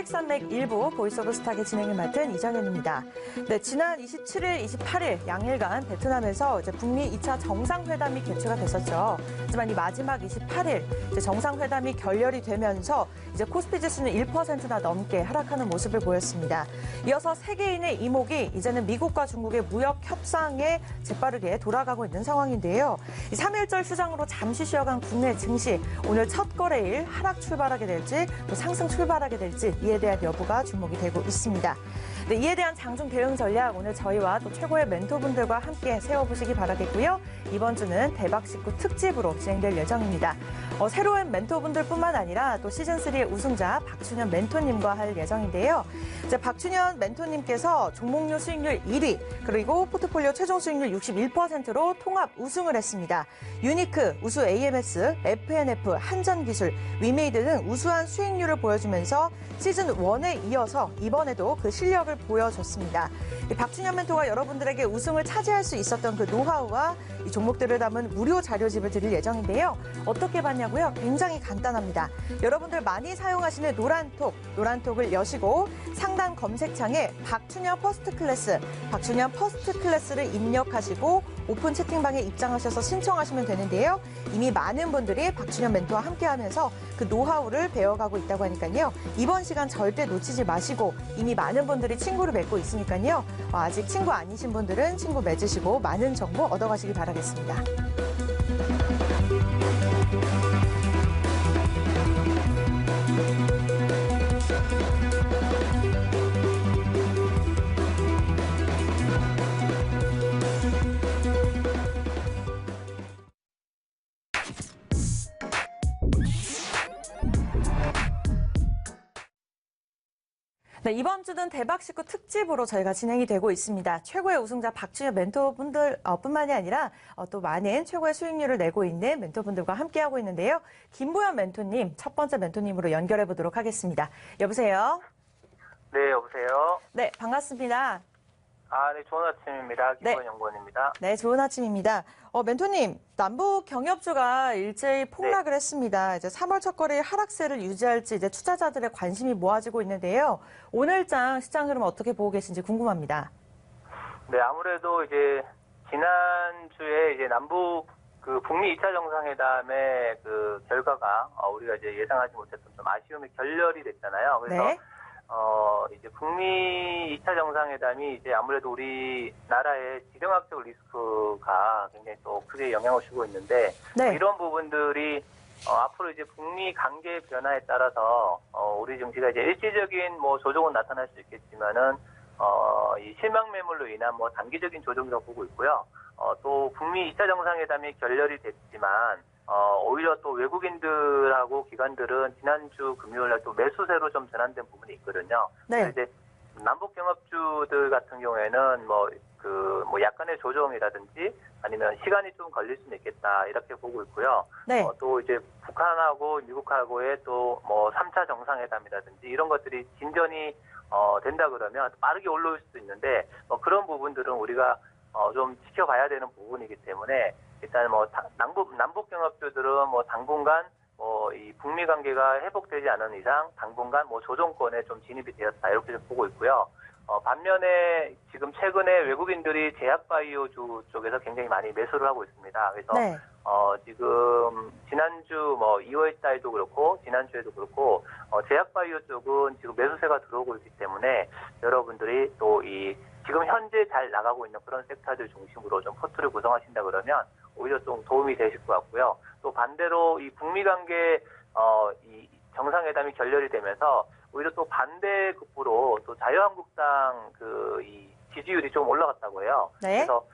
수익산맥 일부 보이스 오브 스탁의 진행을 맡은 이정현입니다. 네, 지난 27일, 28일 양일간 베트남에서 이제 북미 2차 정상회담이 개최가 됐었죠. 하지만 이 마지막 28일 이제 정상회담이 결렬이 되면서 이제 코스피 지수는 1%나 넘게 하락하는 모습을 보였습니다. 이어서 세계인의 이목이 이제는 미국과 중국의 무역 협상에 재빠르게 돌아가고 있는 상황인데요. 이 3일절 휴장으로 잠시 쉬어간 국내 증시 오늘 첫 거래일 하락 출발하게 될지 또 상승 출발하게 될지 이에 대한 여부가 주목이 되고 있습니다. 네, 이에 대한 장중 대응 전략 오늘 저희와 또 최고의 멘토분들과 함께 세워보시기 바라겠고요. 이번 주는 대박 식구 특집으로 진행될 예정입니다. 새로운 멘토분들뿐만 아니라 또 시즌3의 우승자 박춘현 멘토님과 할 예정인데요. 이제 박춘현 멘토님께서 종목료 수익률 1위 그리고 포트폴리오 최종 수익률 61%로 통합 우승을 했습니다. 유니크, 우수 AMS, FNF, 한전기술, 위메이드 등 우수한 수익률을 보여주면서 시즌1에 이어서 이번에도 그 실력을 보여줬습니다. 박춘현 멘토가 여러분들에게 우승을 차지할 수 있었던 그 노하우와 이 종목들을 담은 무료 자료집을 드릴 예정인데요. 어떻게 봤냐고요? 굉장히 간단합니다. 여러분들 많이 사용하시는 노란톡을 여시고 상단 검색창에 박춘현 퍼스트 클래스를 입력하시고 오픈 채팅방에 입장하셔서 신청하시면 되는데요. 이미 많은 분들이 박춘현 멘토와 함께하면서 그 노하우를 배워가고 있다고 하니까요. 이번 시간 절대 놓치지 마시고 이미 많은 분들이 친구를 맺고 있으니까요. 아직 친구 아니신 분들은 친구 맺으시고 많은 정보 얻어가시기 바라겠습니다. 네, 이번 주는 대박 식구 특집으로 저희가 진행이 되고 있습니다. 최고의 우승자 박춘현 멘토분들 뿐만이 아니라 또 많은 최고의 수익률을 내고 있는 멘토분들과 함께하고 있는데요. 김보현 멘토님, 첫 번째 멘토님으로 연결해 보도록 하겠습니다. 여보세요? 네, 여보세요? 네, 반갑습니다. 네, 좋은 아침입니다. 김보현 연구원입니다. 네, 좋은 아침입니다. 멘토님, 남북 경협주가 일제히 폭락을 했습니다. 이제 3월 첫 거래일 하락세를 유지할지 이제 투자자들의 관심이 모아지고 있는데요. 오늘장 시장 흐름 어떻게 보고 계신지 궁금합니다. 네, 아무래도 이제 지난주에 이제 남북 북미 2차 정상회담의 그 결과가 우리가 이제 예상하지 못했던 좀 아쉬움이 결렬이 됐잖아요. 그래서 네. 이제 북미 2차 정상회담이 이제 아무래도 우리나라의 지정학적 리스크가 굉장히 또 크게 영향을 주고 있는데 네. 이런 부분들이 앞으로 이제 북미 관계 변화에 따라서 우리 증시가 이제 일시적인 뭐 조정은 나타날 수 있겠지만은 이 실망 매물로 인한 뭐 단기적인 조정이라고 보고 있고요. 또 북미 2차 정상회담이 결렬이 됐지만 오히려 또 외국인들하고 기관들은 지난주 금요일날 또 매수세로 좀 전환된 부분이 있거든요. 네. 이제 남북 경협주들 같은 경우에는 뭐 약간의 조정이라든지 아니면 시간이 좀 걸릴 수는 있겠다 이렇게 보고 있고요. 네. 또 이제 북한하고 미국하고의 또 뭐 3차 정상회담이라든지 이런 것들이 진전이 된다 그러면 빠르게 올라올 수도 있는데 그런 부분들은 우리가 좀 지켜봐야 되는 부분이기 때문에 일단 뭐 남북 경협주들은 뭐 당분간 이 북미 관계가 회복되지 않은 이상 당분간 뭐 조정권에 좀 진입이 되었다 이렇게 좀 보고 있고요. 반면에 지금 최근에 외국인들이 제약바이오주 쪽에서 굉장히 많이 매수를 하고 있습니다. 그래서 네. 지금 지난주 뭐 2월 달도 그렇고 지난주에도 그렇고 제약바이오 쪽은 지금 매수세가 들어오고 있기 때문에 여러분들이 또 지금 현재 잘 나가고 있는 그런 섹터들 중심으로 좀 포트를 구성하신다 그러면 오히려 좀 도움이 되실 것 같고요. 또 반대로 이 북미 관계 이 정상회담이 결렬이 되면서 오히려 또 반대급부로 또 자유한국당 이 지지율이 좀 올라갔다고 해요. 네. 그래서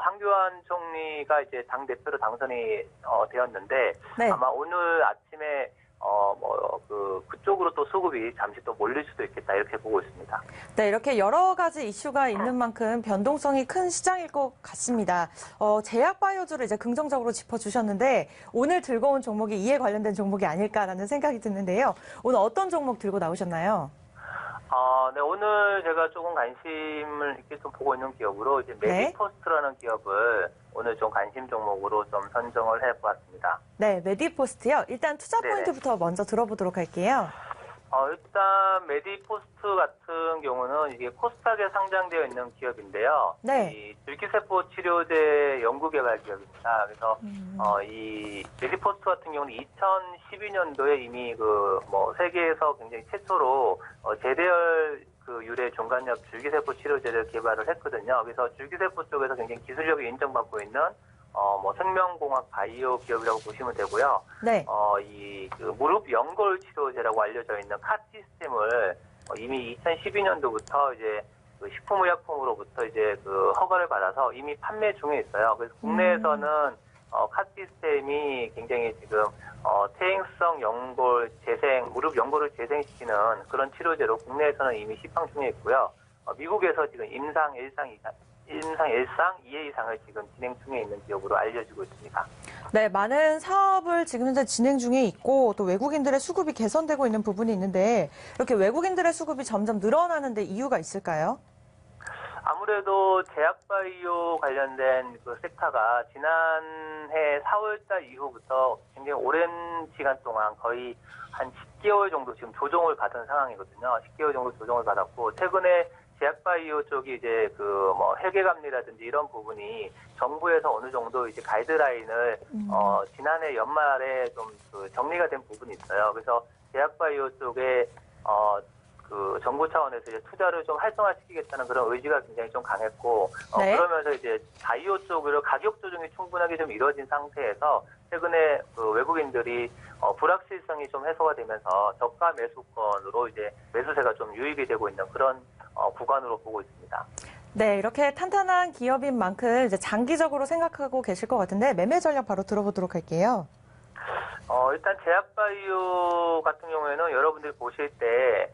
한교안 총리가 이제 당 대표로 당선이 되었는데 네. 아마 오늘 아침에 그쪽으로 또 수급이 잠시 또 몰릴 수도 있겠다 이렇게 보고 있습니다. 네, 이렇게 여러 가지 이슈가 있는 만큼 변동성이 큰 시장일 것 같습니다. 제약바이오주를 이제 긍정적으로 짚어주셨는데 오늘 들고 온 종목이 이에 관련된 종목이 아닐까라는 생각이 드는데요. 오늘 어떤 종목 들고 나오셨나요? 네, 오늘 제가 조금 관심을 있게 좀 보고 있는 기업으로 이제 메디포스트라는 기업을 오늘 좀 관심 종목으로 좀 선정을 해보았습니다. 네, 메디포스트요. 일단 투자 네네. 포인트부터 먼저 들어보도록 할게요. 일단 메디포스트 같은 경우는 이게 코스닥에 상장되어 있는 기업인데요. 네. 이 줄기세포 치료제 연구개발 기업입니다. 그래서 이 메디포스트 같은 경우는 2012년도에 이미 세계에서 굉장히 최초로 제대열 유래 종간엽 줄기세포 치료제를 개발을 했거든요. 그래서 줄기세포 쪽에서 굉장히 기술력이 인정받고 있는 생명공학 바이오 기업이라고 보시면 되고요. 네. 무릎 연골 치료제라고 알려져 있는 카 시스템을 이미 2012년도부터 이제 식품의약품으로부터 이제 허가를 받아서 이미 판매 중에 있어요. 그래서 국내에서는 카 시스템이 굉장히 지금 퇴행성 연골 재생, 무릎 연골을 재생시키는 그런 치료제로 국내에서는 이미 시판 중에 있고요. 미국에서 지금 임상 1상, 2회 이상을 지금 진행 중에 있는 기업으로 알려지고 있습니다. 네, 많은 사업을 지금 현재 진행 중에 있고 또 외국인들의 수급이 개선되고 있는 부분이 있는데 이렇게 외국인들의 수급이 점점 늘어나는 데 이유가 있을까요? 아무래도 제약바이오 관련된 섹터가 지난해 4월달 이후부터 굉장히 오랜 시간 동안 거의 한 10개월 정도 지금 조정을 받은 상황이거든요. 10개월 정도 조정을 받았고 최근에 제약바이오 쪽이 이제 회계감리라든지 이런 부분이 정부에서 어느 정도 이제 가이드라인을 지난해 연말에 좀 정리가 된 부분이 있어요. 그래서 제약바이오 쪽에 정부 차원에서 이제 투자를 좀 활성화시키겠다는 그런 의지가 굉장히 좀 강했고, 네. 그러면서 이제 바이오 쪽으로 가격 조정이 충분하게 좀 이루어진 상태에서 최근에 외국인들이 불확실성이 좀 해소가 되면서 저가 매수권으로 이제 매수세가 좀 유입이 되고 있는 그런 구간으로 보고 있습니다. 네, 이렇게 탄탄한 기업인 만큼 이제 장기적으로 생각하고 계실 것 같은데 매매 전략 바로 들어보도록 할게요. 일단 제약바이오 같은 경우에는 여러분들이 보실 때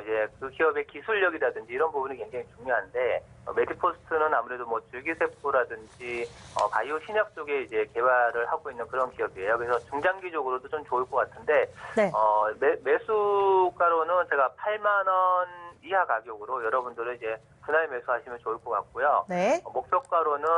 이제 그 기업의 기술력이라든지 이런 부분이 굉장히 중요한데 메디포스트는 아무래도 줄기세포라든지 바이오 신약 쪽에 이제 개발을 하고 있는 그런 기업이에요. 그래서 중장기적으로도 좀 좋을 것 같은데 네. 매수가로는 제가 8만 원 이하 가격으로 여러분들은 이제 분할 매수하시면 좋을 것 같고요. 네. 목표가로는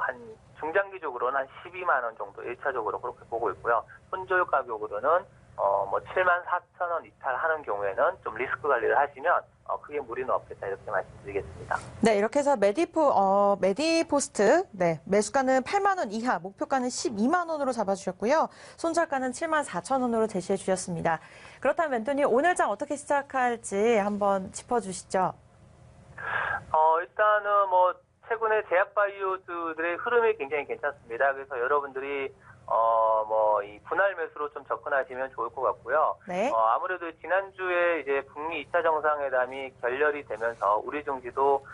한 중장기적으로는 한 12만 원 정도 1차적으로 그렇게 보고 있고요. 손절 가격으로는 7만 4천 원 이탈하는 경우에는 좀 리스크 관리를 하시면 크게 무리는 없겠다 이렇게 말씀드리겠습니다. 네, 이렇게 해서 메디포스트, 네, 매수가는 8만 원 이하, 목표가는 12만 원으로 잡아주셨고요. 손절가는 7만 4천 원으로 제시해 주셨습니다. 그렇다면 멘토님 오늘 장 어떻게 시작할지 한번 짚어주시죠. 일단은 최근에 제약바이오들의 흐름이 굉장히 괜찮습니다. 그래서 여러분들이 이 분할 매수로 좀 접근하시면 좋을 것 같고요. 네. 아무래도 지난주에 이제 북미 2차 정상회담이 결렬이 되면서 우리 증시도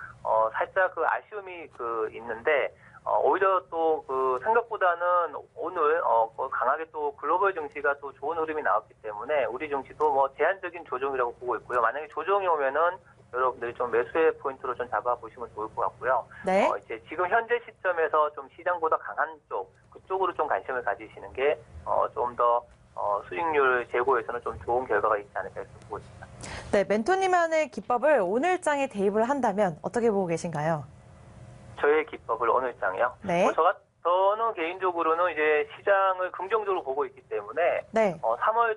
살짝 아쉬움이 있는데 오히려 또 생각보다는 오늘 강하게 또 글로벌 증시가 또 좋은 흐름이 나왔기 때문에 우리 증시도 제한적인 조정이라고 보고 있고요. 만약에 조정이 오면은 여러분들이 좀 매수의 포인트로 좀 잡아보시면 좋을 것 같고요. 네. 이제 지금 현재 시점에서 좀 시장보다 강한 그쪽으로 좀 관심을 가지시는 게 좀 더 수익률 제고에서는 좀 좋은 결과가 있지 않을까 이렇게 보고 있습니다. 네, 멘토님만의 기법을 오늘 장에 대입을 한다면 어떻게 보고 계신가요? 저의 기법을 오늘 장이요? 네. 저는 개인적으로는 이제 시장을 긍정적으로 보고 있기 때문에 네. 3월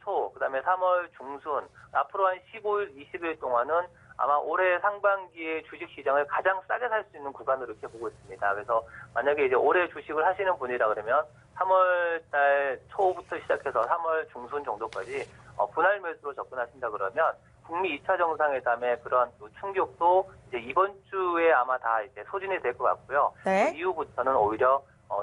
초, 그다음에 3월 중순 앞으로 한 15일, 20일 동안은 아마 올해 상반기에 주식시장을 가장 싸게 살 수 있는 구간으로 이렇게 보고 있습니다. 그래서 만약에 이제 올해 주식을 하시는 분이라 그러면 3월 달 초부터 시작해서 3월 중순 정도까지 분할 매수로 접근하신다 그러면 북미 2차 정상회담의 그런 충격도 이제 이번 주에 아마 다 이제 소진이 될 것 같고요. 네. 그 이후부터는 오히려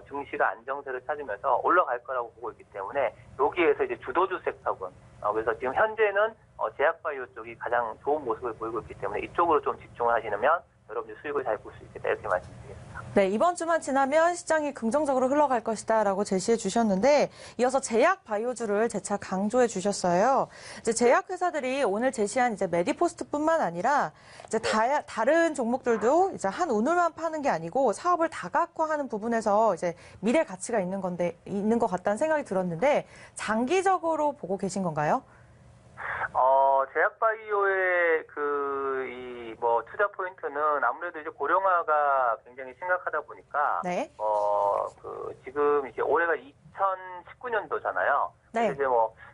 증시가 안정세를 찾으면서 올라갈 거라고 보고 있기 때문에 여기에서 이제 주도주 섹터군 그래서 지금 현재는 제약바이오 쪽이 가장 좋은 모습을 보이고 있기 때문에 이쪽으로 좀 집중을 하시면 여러분들 수익을 잘 볼 수 있겠다 이렇게 말씀드리겠습니다. 네, 이번 주만 지나면 시장이 긍정적으로 흘러갈 것이다라고 제시해 주셨는데 이어서 제약 바이오주를 재차 강조해 주셨어요. 이제 제약 회사들이 오늘 제시한 이제 메디포스트뿐만 아니라 이제 다른 종목들도 이제 한 오늘만 파는 게 아니고 사업을 다각화하는 부분에서 이제 미래 가치가 있는 것 같다는 생각이 들었는데 장기적으로 보고 계신 건가요? 제약바이오의 투자 포인트는 아무래도 이제 고령화가 굉장히 심각하다 보니까, 네. 지금 이제 올해가 2019년도잖아요. 네. 이제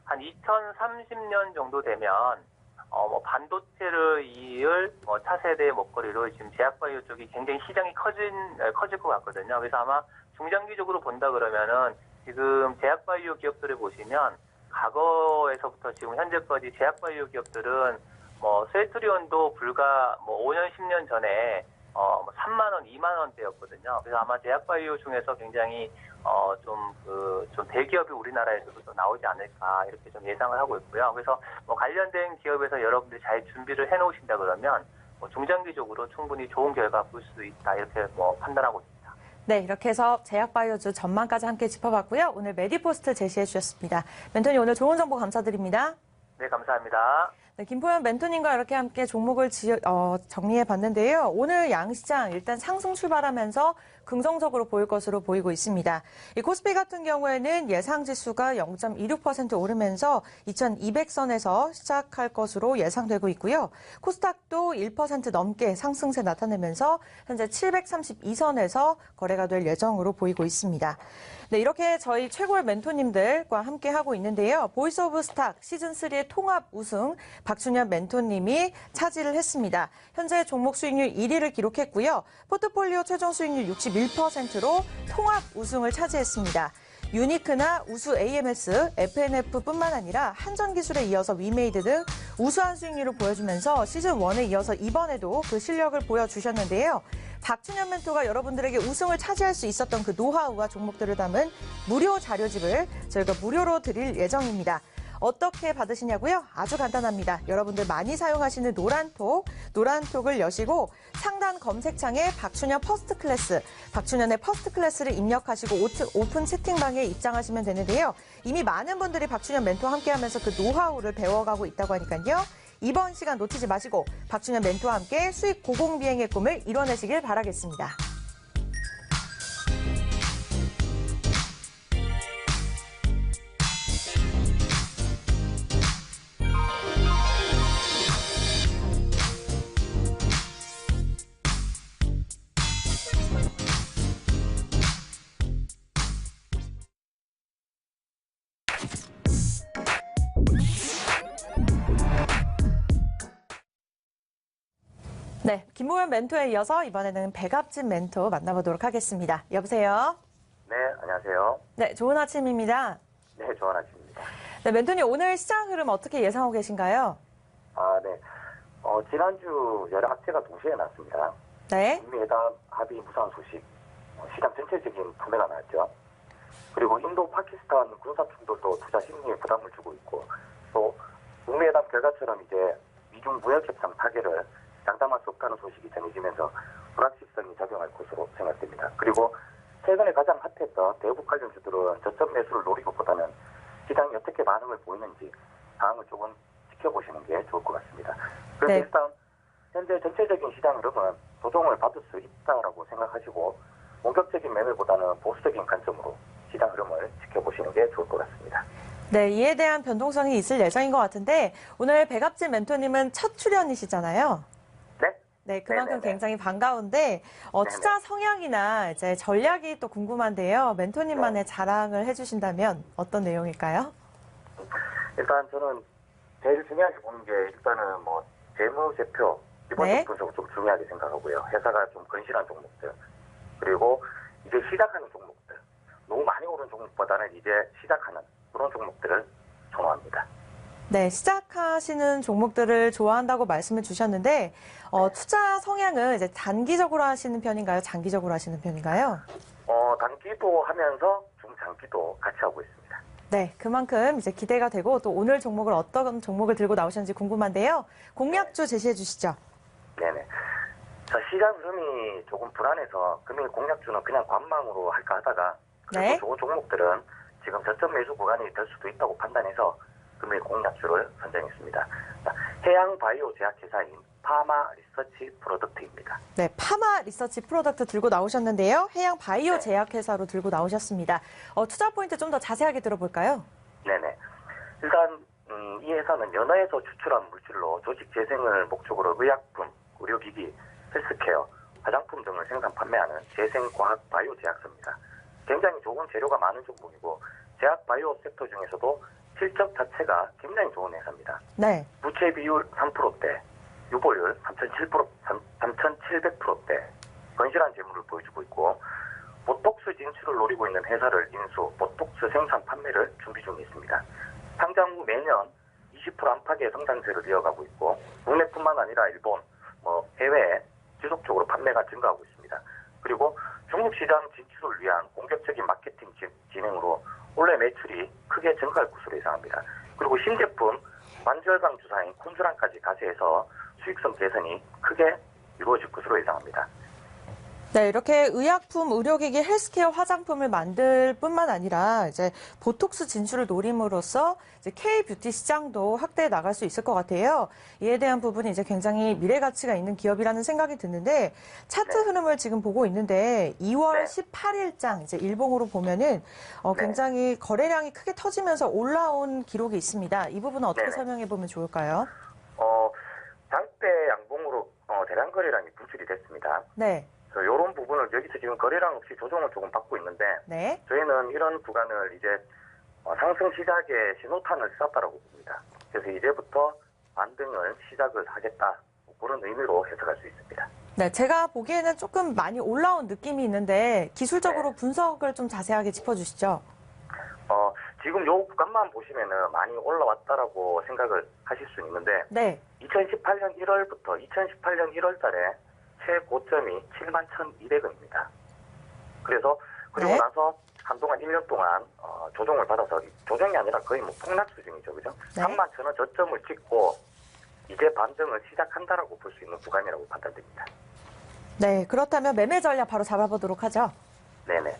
한 2030년 정도 되면, 반도체를 이을 차세대 먹거리로 지금 제약바이오 쪽이 굉장히 시장이 커질 것 같거든요. 그래서 아마 중장기적으로 본다 그러면은 지금 제약바이오 기업들을 보시면 과거에서부터 지금 현재까지 제약바이오 기업들은 셀트리온도 불과 5년, 10년 전에 3만 원, 2만 원대였거든요. 그래서 아마 제약바이오 중에서 굉장히 좀 대기업이 우리나라에서도 좀 나오지 않을까 이렇게 좀 예상을 하고 있고요. 그래서 관련된 기업에서 여러분들이 잘 준비를 해놓으신다 그러면 중장기적으로 충분히 좋은 결과 볼 수 있다 이렇게 판단하고 있습니다. 네, 이렇게 해서 제약바이오주 전망까지 함께 짚어봤고요. 오늘 메디포스트 제시해 주셨습니다. 멘토님 오늘 좋은 정보 감사드립니다. 네, 감사합니다. 네, 김포현 멘토님과 이렇게 함께 종목을 정리해 봤는데요. 오늘 양시장 일단 상승 출발하면서 긍정적으로 보일 것으로 보이고 있습니다. 이 코스피 같은 경우에는 예상 지수가 0.26% 오르면서 2200선에서 시작할 것으로 예상되고 있고요. 코스닥도 1% 넘게 상승세 나타내면서 현재 732선에서 거래가 될 예정으로 보이고 있습니다. 네, 이렇게 저희 최고의 멘토님들과 함께 하고 있는데요. 보이스 오브 스탁 시즌3의 통합 우승 박준현 멘토님이 차지를 했습니다. 현재 종목 수익률 1위를 기록했고요. 포트폴리오 최종 수익률 61%로 통합 우승을 차지했습니다. 유니크나 우수 AMS, FNF뿐만 아니라 한전기술에 이어서 위메이드 등 우수한 수익률을 보여주면서 시즌1에 이어서 이번에도 그 실력을 보여주셨는데요. 박준현 멘토가 여러분들에게 우승을 차지할 수 있었던 그 노하우와 종목들을 담은 무료 자료집을 저희가 무료로 드릴 예정입니다. 어떻게 받으시냐고요? 아주 간단합니다. 여러분들 많이 사용하시는 노란톡을 여시고 상단 검색창에 박준현 퍼스트 클래스, 박준현의 퍼스트 클래스를 입력하시고 오픈 채팅방에 입장하시면 되는데요. 이미 많은 분들이 박준현 멘토와 함께하면서 그 노하우를 배워가고 있다고 하니까요. 이번 시간 놓치지 마시고 박준현 멘토와 함께 수익 고공비행의 꿈을 이뤄내시길 바라겠습니다. 네, 김보현 멘토에 이어서 이번에는 백압진 멘토 만나보도록 하겠습니다. 여보세요? 네, 안녕하세요. 네, 좋은 아침입니다. 네, 좋은 아침입니다. 네, 멘토님 오늘 시장 흐름 어떻게 예상하고 계신가요? 네. 지난주 여러 악재가 동시에 났습니다. 네. 북미회담 합의 무산 소식, 시장 전체적인 분해가 나왔죠. 그리고 인도, 파키스탄 군사 충돌도 투자 심리에 부담을 주고 있고, 또 북미회담 결과처럼 이제 미중 무역협상 타결을 장담할 수 없다는 소식이 전해지면서 불확실성이 작용할 것으로 생각됩니다. 그리고 최근에 가장 핫했던 대북 관련주들은 저점 매수를 노리고보다는 시장이 어떻게 반응을 보이는지 상황을 조금 지켜보시는 게 좋을 것 같습니다. 그래서 네. 일단 현재 전체적인 시장 흐름은 조정을 받을 수 있다라고 생각하시고 본격적인 매매보다는 보수적인 관점으로 시장 흐름을 지켜보시는 게 좋을 것 같습니다. 네, 이에 대한 변동성이 있을 예정인 것 같은데 오늘 백압진 멘토님은 첫 출연이시잖아요. 네, 그만큼 네네네. 굉장히 반가운데 투자 성향이나 이제 전략이 또 궁금한데요. 멘토님만의 자랑을 해주신다면 어떤 내용일까요? 일단 저는 제일 중요하게 보는 게 일단은 재무제표 기본적 네. 분석을 좀 중요하게 생각하고요. 회사가 좀 건실한 종목들 그리고 이제 시작하는 종목들 너무 많이 오른 종목보다는 이제 시작하는 그런 종목들을 선호합니다. 네, 시작하시는 종목들을 좋아한다고 말씀을 주셨는데 투자 성향은 이제 단기적으로 하시는 편인가요? 장기적으로 하시는 편인가요? 단기도 하면서 중장기도 같이 하고 있습니다. 네, 그만큼 이제 기대가 되고 또 오늘 종목을 어떤 종목을 들고 나오셨는지 궁금한데요. 공략주 제시해 주시죠. 네네. 자, 시장 흐름이 조금 불안해서 금일 공략주는 그냥 관망으로 할까 하다가 그래도 네. 좋은 종목들은 지금 저점 매수 구간이 될 수도 있다고 판단해서 금일 공략주를 선정했습니다. 자, 해양 바이오 제약회사인 파마 리서치 프로덕트입니다. 네, 파마 리서치 프로덕트 들고 나오셨는데요. 해양 바이오 제약회사로 들고 나오셨습니다. 투자 포인트 좀 더 자세하게 들어볼까요? 네네. 일단 이 회사는 연어에서 추출한 물질로 조직 재생을 목적으로 의약품, 의료기기, 헬스케어, 화장품 등을 생산 판매하는 재생과학 바이오 제약사입니다. 굉장히 좋은 재료가 많은 종목이고 제약 바이오 섹터 중에서도 실적 자체가 굉장히 좋은 회사입니다. 네. 부채 비율 3%대, 유보율 3,700%대, 건실한 재물을 보여주고 있고 보톡스 진출을 노리고 있는 회사를 인수, 보톡스 생산 판매를 준비 중에 있습니다. 상장 후 매년 20% 안팎의 성장세를 이어가고 있고 국내뿐만 아니라 일본, 해외에 지속적으로 판매가 증가하고 있습니다. 그리고 중국 시장 진출을 위한 공격적인 마케팅 진행으로 올해 매출이 크게 증가할 것으로 예상합니다. 그리고 신제품 관절강 주사인 콘주란까지 가세해서 수익성 개선이 크게 이루어질 것으로 예상합니다. 네, 이렇게 의약품, 의료기기, 헬스케어 화장품을 만들 뿐만 아니라 이제 보톡스 진출을 노림으로써 이제 K-뷰티 시장도 확대해 나갈 수 있을 것 같아요. 이에 대한 부분이 이제 굉장히 미래 가치가 있는 기업이라는 생각이 드는데 차트 흐름을 지금 보고 있는데 2월 18일장 이제 일봉으로 보면은 굉장히 거래량이 크게 터지면서 올라온 기록이 있습니다. 이 부분은 어떻게 설명해 보면 좋을까요? 장대 양봉으로 대량 거래량이 분출이 됐습니다. 네. 이런 부분을 여기서 지금 거래량 없이 조정을 조금 받고 있는데 저희는 이런 구간을 이제 상승 시작의 신호탄을 쐈다라고 봅니다. 그래서 이제부터 반등을 시작을 하겠다 그런 의미로 해석할 수 있습니다. 네, 제가 보기에는 조금 많이 올라온 느낌이 있는데 기술적으로 분석을 좀 자세하게 짚어주시죠. 지금 요 구간만 보시면은 많이 올라왔다라고 생각을 하실 수 있는데 2018년 1월부터 2018년 1월 달에 최고점이 71,200원입니다. 그래서 그리고 나서 한동안 1년 동안 조정을 받아서 조정이 아니라 거의 폭락 수준이죠. 그죠? 31,000원 저점을 찍고 이제 반등을 시작한다라고 볼 수 있는 구간이라고 판단됩니다. 네, 그렇다면 매매 전략 바로 잡아보도록 하죠. 네네.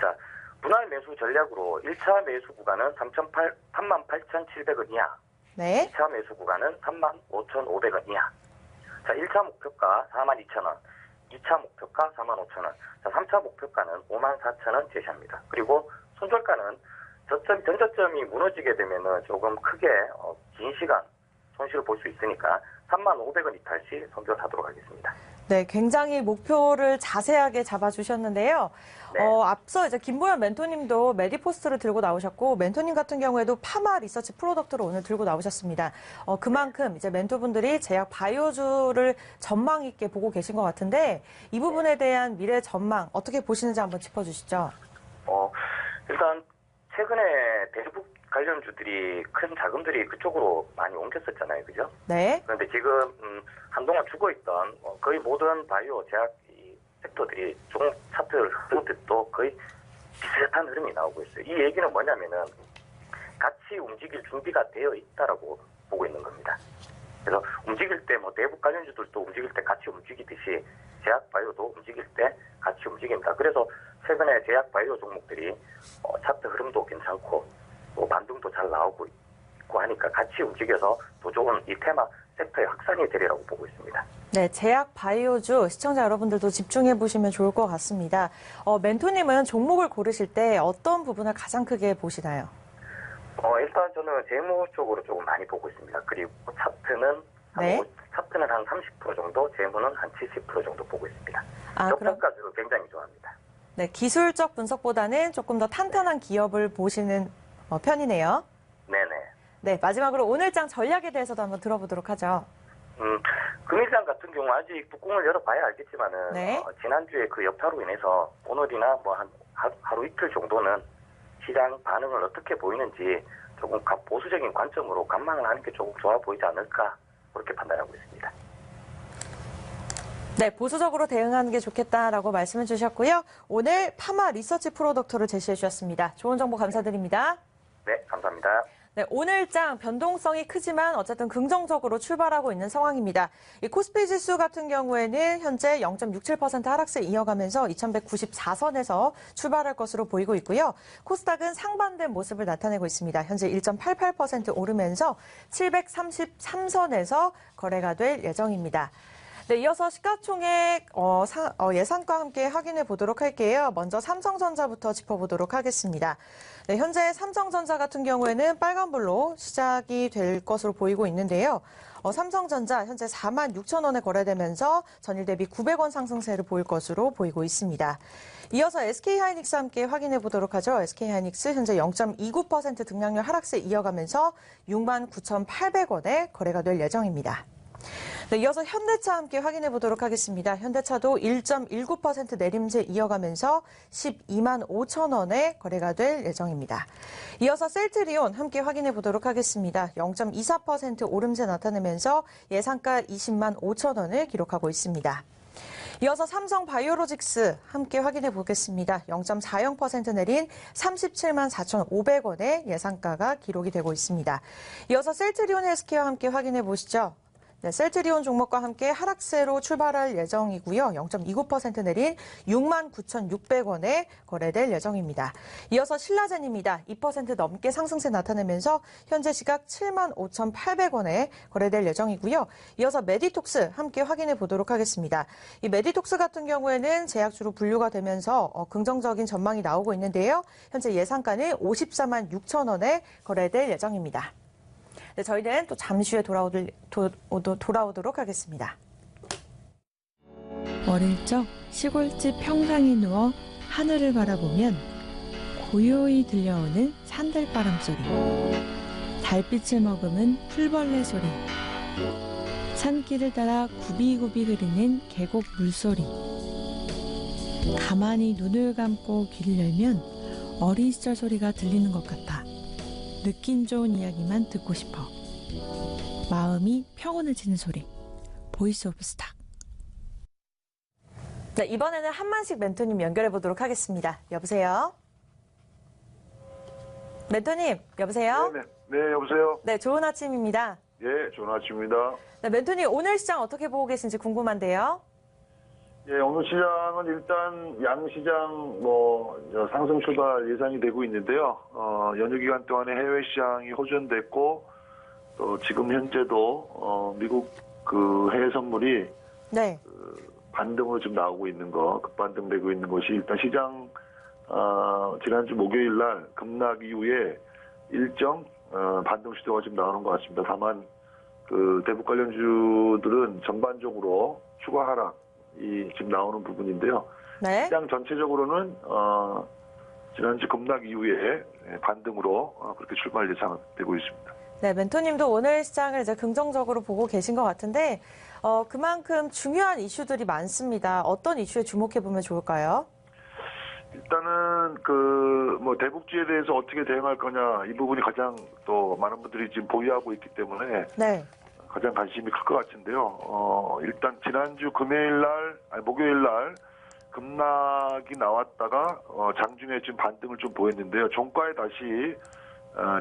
자, 분할 매수 전략으로 1차 매수 구간은 38,700원 이하. 2차 매수 구간은 35,500원 이하. 자, 1차 목표가 42,000원, 2차 목표가 45,000원, 자, 3차 목표가는 54,000원 제시합니다. 그리고 손절가는 전저점이 무너지게 되면은 조금 크게 긴 시간 손실을 볼 수 있으니까 35,500원 이탈 시 손절하도록 하겠습니다. 네, 굉장히 목표를 자세하게 잡아주셨는데요. 앞서 이제 김보현 멘토님도 메디포스트를 들고 나오셨고, 멘토님 같은 경우에도 파마 리서치 프로덕트를 오늘 들고 나오셨습니다. 그만큼 이제 멘토분들이 제약 바이오주를 전망 있게 보고 계신 것 같은데, 이 부분에 대한 미래 전망 어떻게 보시는지 한번 짚어주시죠. 일단 최근에 대북 관련주들이 큰 자금들이 그쪽으로 많이 옮겼었잖아요, 그죠? 네. 그런데 지금 한동안 죽어있던 거의 모든 바이오 제약 섹터들이 종 차트 흐름도 거의 비슷한 흐름이 나오고 있어요. 이 얘기는 뭐냐면은 같이 움직일 준비가 되어 있다라고 보고 있는 겁니다. 그래서 움직일 때 대북 관련주들도 움직일 때 같이 움직이듯이 제약 바이오도 움직일 때 같이 움직입니다. 그래서 최근에 제약 바이오 종목들이 차트 흐름도 괜찮고 또 반등도 잘 나오고 있고 하니까 같이 움직여서 더 좋은 이 테마 섹터의 확산이 되리라고 보고 있습니다. 네, 제약 바이오주 시청자 여러분들도 집중해 보시면 좋을 것 같습니다. 멘토님은 종목을 고르실 때 어떤 부분을 가장 크게 보시나요? 일단 저는 재무 쪽으로 조금 많이 보고 있습니다. 그리고 차트는 차트는 한 30% 정도, 재무는 한 70% 정도 보고 있습니다. 저평가주를 굉장히 좋아합니다. 네, 기술적 분석보다는 조금 더 탄탄한 기업을 보시는 편이네요. 네네. 네, 마지막으로 오늘장 전략에 대해서도 한번 들어보도록 하죠. 금일장 같은 경우 아직 뚜껑을 열어봐야 알겠지만은 지난주에 그 여파로 인해서 오늘이나 한 하루 이틀 정도는 시장 반응을 어떻게 보이는지 조금 보수적인 관점으로 관망을 하는 게 조금 좋아 보이지 않을까 그렇게 판단하고 있습니다. 네, 보수적으로 대응하는 게 좋겠다라고 말씀해 주셨고요. 오늘 파마 리서치 프로덕트를 제시해 주셨습니다. 좋은 정보 감사드립니다. 네, 감사합니다. 네, 오늘장 변동성이 크지만 어쨌든 긍정적으로 출발하고 있는 상황입니다. 이 코스피 지수 같은 경우에는 현재 0.67% 하락세 이어가면서 2194선에서 출발할 것으로 보이고 있고요. 코스닥은 상반된 모습을 나타내고 있습니다. 현재 1.88% 오르면서 733선에서 거래가 될 예정입니다. 네, 이어서 시가총액 예상과 함께 확인해 보도록 할게요. 먼저 삼성전자부터 짚어보도록 하겠습니다. 네, 현재 삼성전자 같은 경우에는 빨간불로 시작이 될 것으로 보이고 있는데요. 삼성전자 현재 46,000원에 거래되면서 전일 대비 900원 상승세를 보일 것으로 보이고 있습니다. 이어서 SK하이닉스 함께 확인해 보도록 하죠. SK하이닉스 현재 0.29% 등락률 하락세 이어가면서 69,800원에 거래가 될 예정입니다. 네, 이어서 현대차 함께 확인해 보도록 하겠습니다. 현대차도 1.19% 내림세 이어가면서 12만 5천 원에 거래가 될 예정입니다. 이어서 셀트리온 함께 확인해 보도록 하겠습니다. 0.24% 오름세 나타내면서 예상가 20만 5천 원을 기록하고 있습니다. 이어서 삼성바이오로직스 함께 확인해 보겠습니다. 0.40% 내린 37만 4,500원의 예상가가 기록이 되고 있습니다. 이어서 셀트리온 헬스케어 함께 확인해 보시죠. 네, 셀트리온 종목과 함께 하락세로 출발할 예정이고요. 0.29% 내린 69,600원에 거래될 예정입니다. 이어서 신라젠입니다. 2% 넘게 상승세 나타내면서 현재 시각 75,800원에 거래될 예정이고요. 이어서 메디톡스 함께 확인해 보도록 하겠습니다. 이 메디톡스 같은 경우에는 제약주로 분류가 되면서 긍정적인 전망이 나오고 있는데요. 현재 예상가는 54만 6천 원에 거래될 예정입니다. 네, 저희는 또 잠시 후에 돌아오도록 하겠습니다. 어릴 적 시골집 평상에 누워 하늘을 바라보면 고요히 들려오는 산들바람 소리, 달빛을 머금은 풀벌레 소리, 산길을 따라 굽이굽이 흐르는 계곡 물소리. 가만히 눈을 감고 귀를 열면 어린 시절 소리가 들리는 것 같아. 느낌 좋은 이야기만 듣고 싶어. 마음이 평온해지는 소리. 보이스 오브 스타. 네, 이번에는 한만식 멘토님 연결해 보도록 하겠습니다. 여보세요? 멘토님, 여보세요? 네, 여보세요? 네, 좋은 아침입니다. 예, 좋은 아침입니다. 네, 멘토님, 오늘 시장 어떻게 보고 계신지 궁금한데요? 예, 오늘 시장은 일단 양시장 상승 출발 예상이 되고 있는데요. 연휴 기간 동안에 해외 시장이 호전됐고, 또 지금 현재도 미국 해외 선물이 네. 반등으로 지금 나오고 있는 거, 급반등되고 있는 것이 일단 시장 지난주 목요일 날 급락 이후에 일정 반등 시도가 지금 나오는 것 같습니다. 다만 대북 관련주들은 전반적으로 추가 하락이 지금 나오는 부분인데요. 네. 시장 전체적으로는 지난주 급락 이후에 반등으로 그렇게 출발 예상되고 있습니다. 네, 멘토님도 오늘 시장을 이제 긍정적으로 보고 계신 것 같은데 그만큼 중요한 이슈들이 많습니다. 어떤 이슈에 주목해 보면 좋을까요? 일단은 대북주에 대해서 어떻게 대응할 거냐 이 부분이 가장 또 많은 분들이 지금 보유하고 있기 때문에 네. 가장 관심이 클 것 같은데요. 일단 지난주 목요일 날 급락이 나왔다가 장중에 지금 반등을 좀 보였는데요. 종가에 다시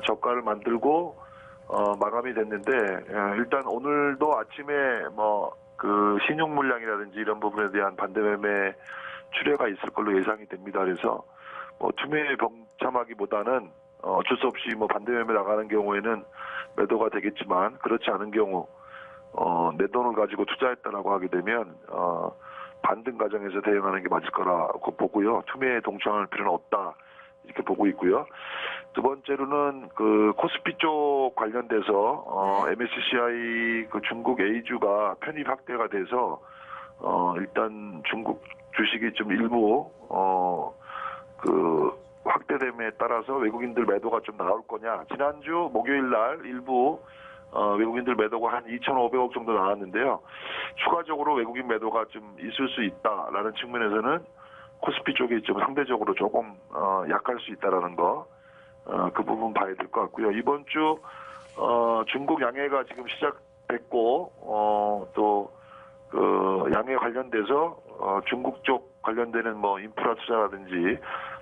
저가를 만들고 마감이 됐는데 일단 오늘도 아침에 신용 물량이라든지 이런 부분에 대한 반대 매매 출회가 있을 걸로 예상이 됩니다. 그래서 투매에 병참하기보다는 어쩔 수 없이 반대 매매 나가는 경우에는 매도가 되겠지만 그렇지 않은 경우 내 돈을 가지고 투자했다라고 하게 되면 반등 과정에서 대응하는 게 맞을 거라고 보고요. 투매에 동참할 필요는 없다 이렇게 보고 있고요. 두 번째로는 코스피 쪽 관련돼서 MSCI 중국 A주가 편입 확대가 돼서 일단 중국 주식이 좀 일부 확대됨에 따라서 외국인들 매도가 좀 나올 거냐. 지난주 목요일 날 일부 외국인들 매도가 한 2,500억 정도 나왔는데요. 추가적으로 외국인 매도가 좀 있을 수 있다라는 측면에서는 코스피 쪽이 좀 상대적으로 조금 약할 수 있다라는 거, 그 부분 봐야 될 것 같고요. 이번 주 중국 양해가 지금 시작됐고 또 양해 관련돼서 중국 쪽 관련되는 인프라 투자라든지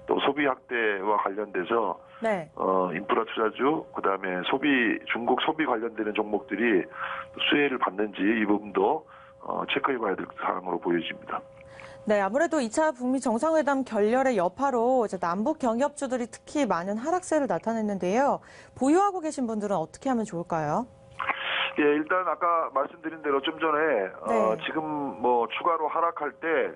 또 소비 확대와 관련돼서 네. 인프라 투자주 그다음에 중국 소비 관련되는 종목들이 수혜를 받는지 이 부분도 체크해 봐야 될 사항으로 보여집니다. 네, 아무래도 2차 북미 정상회담 결렬의 여파로 이제 남북 경협주들이 특히 많은 하락세를 나타냈는데요. 보유하고 계신 분들은 어떻게 하면 좋을까요? 예, 일단 아까 말씀드린 대로 좀 전에 네. 지금 뭐 추가로 하락할 때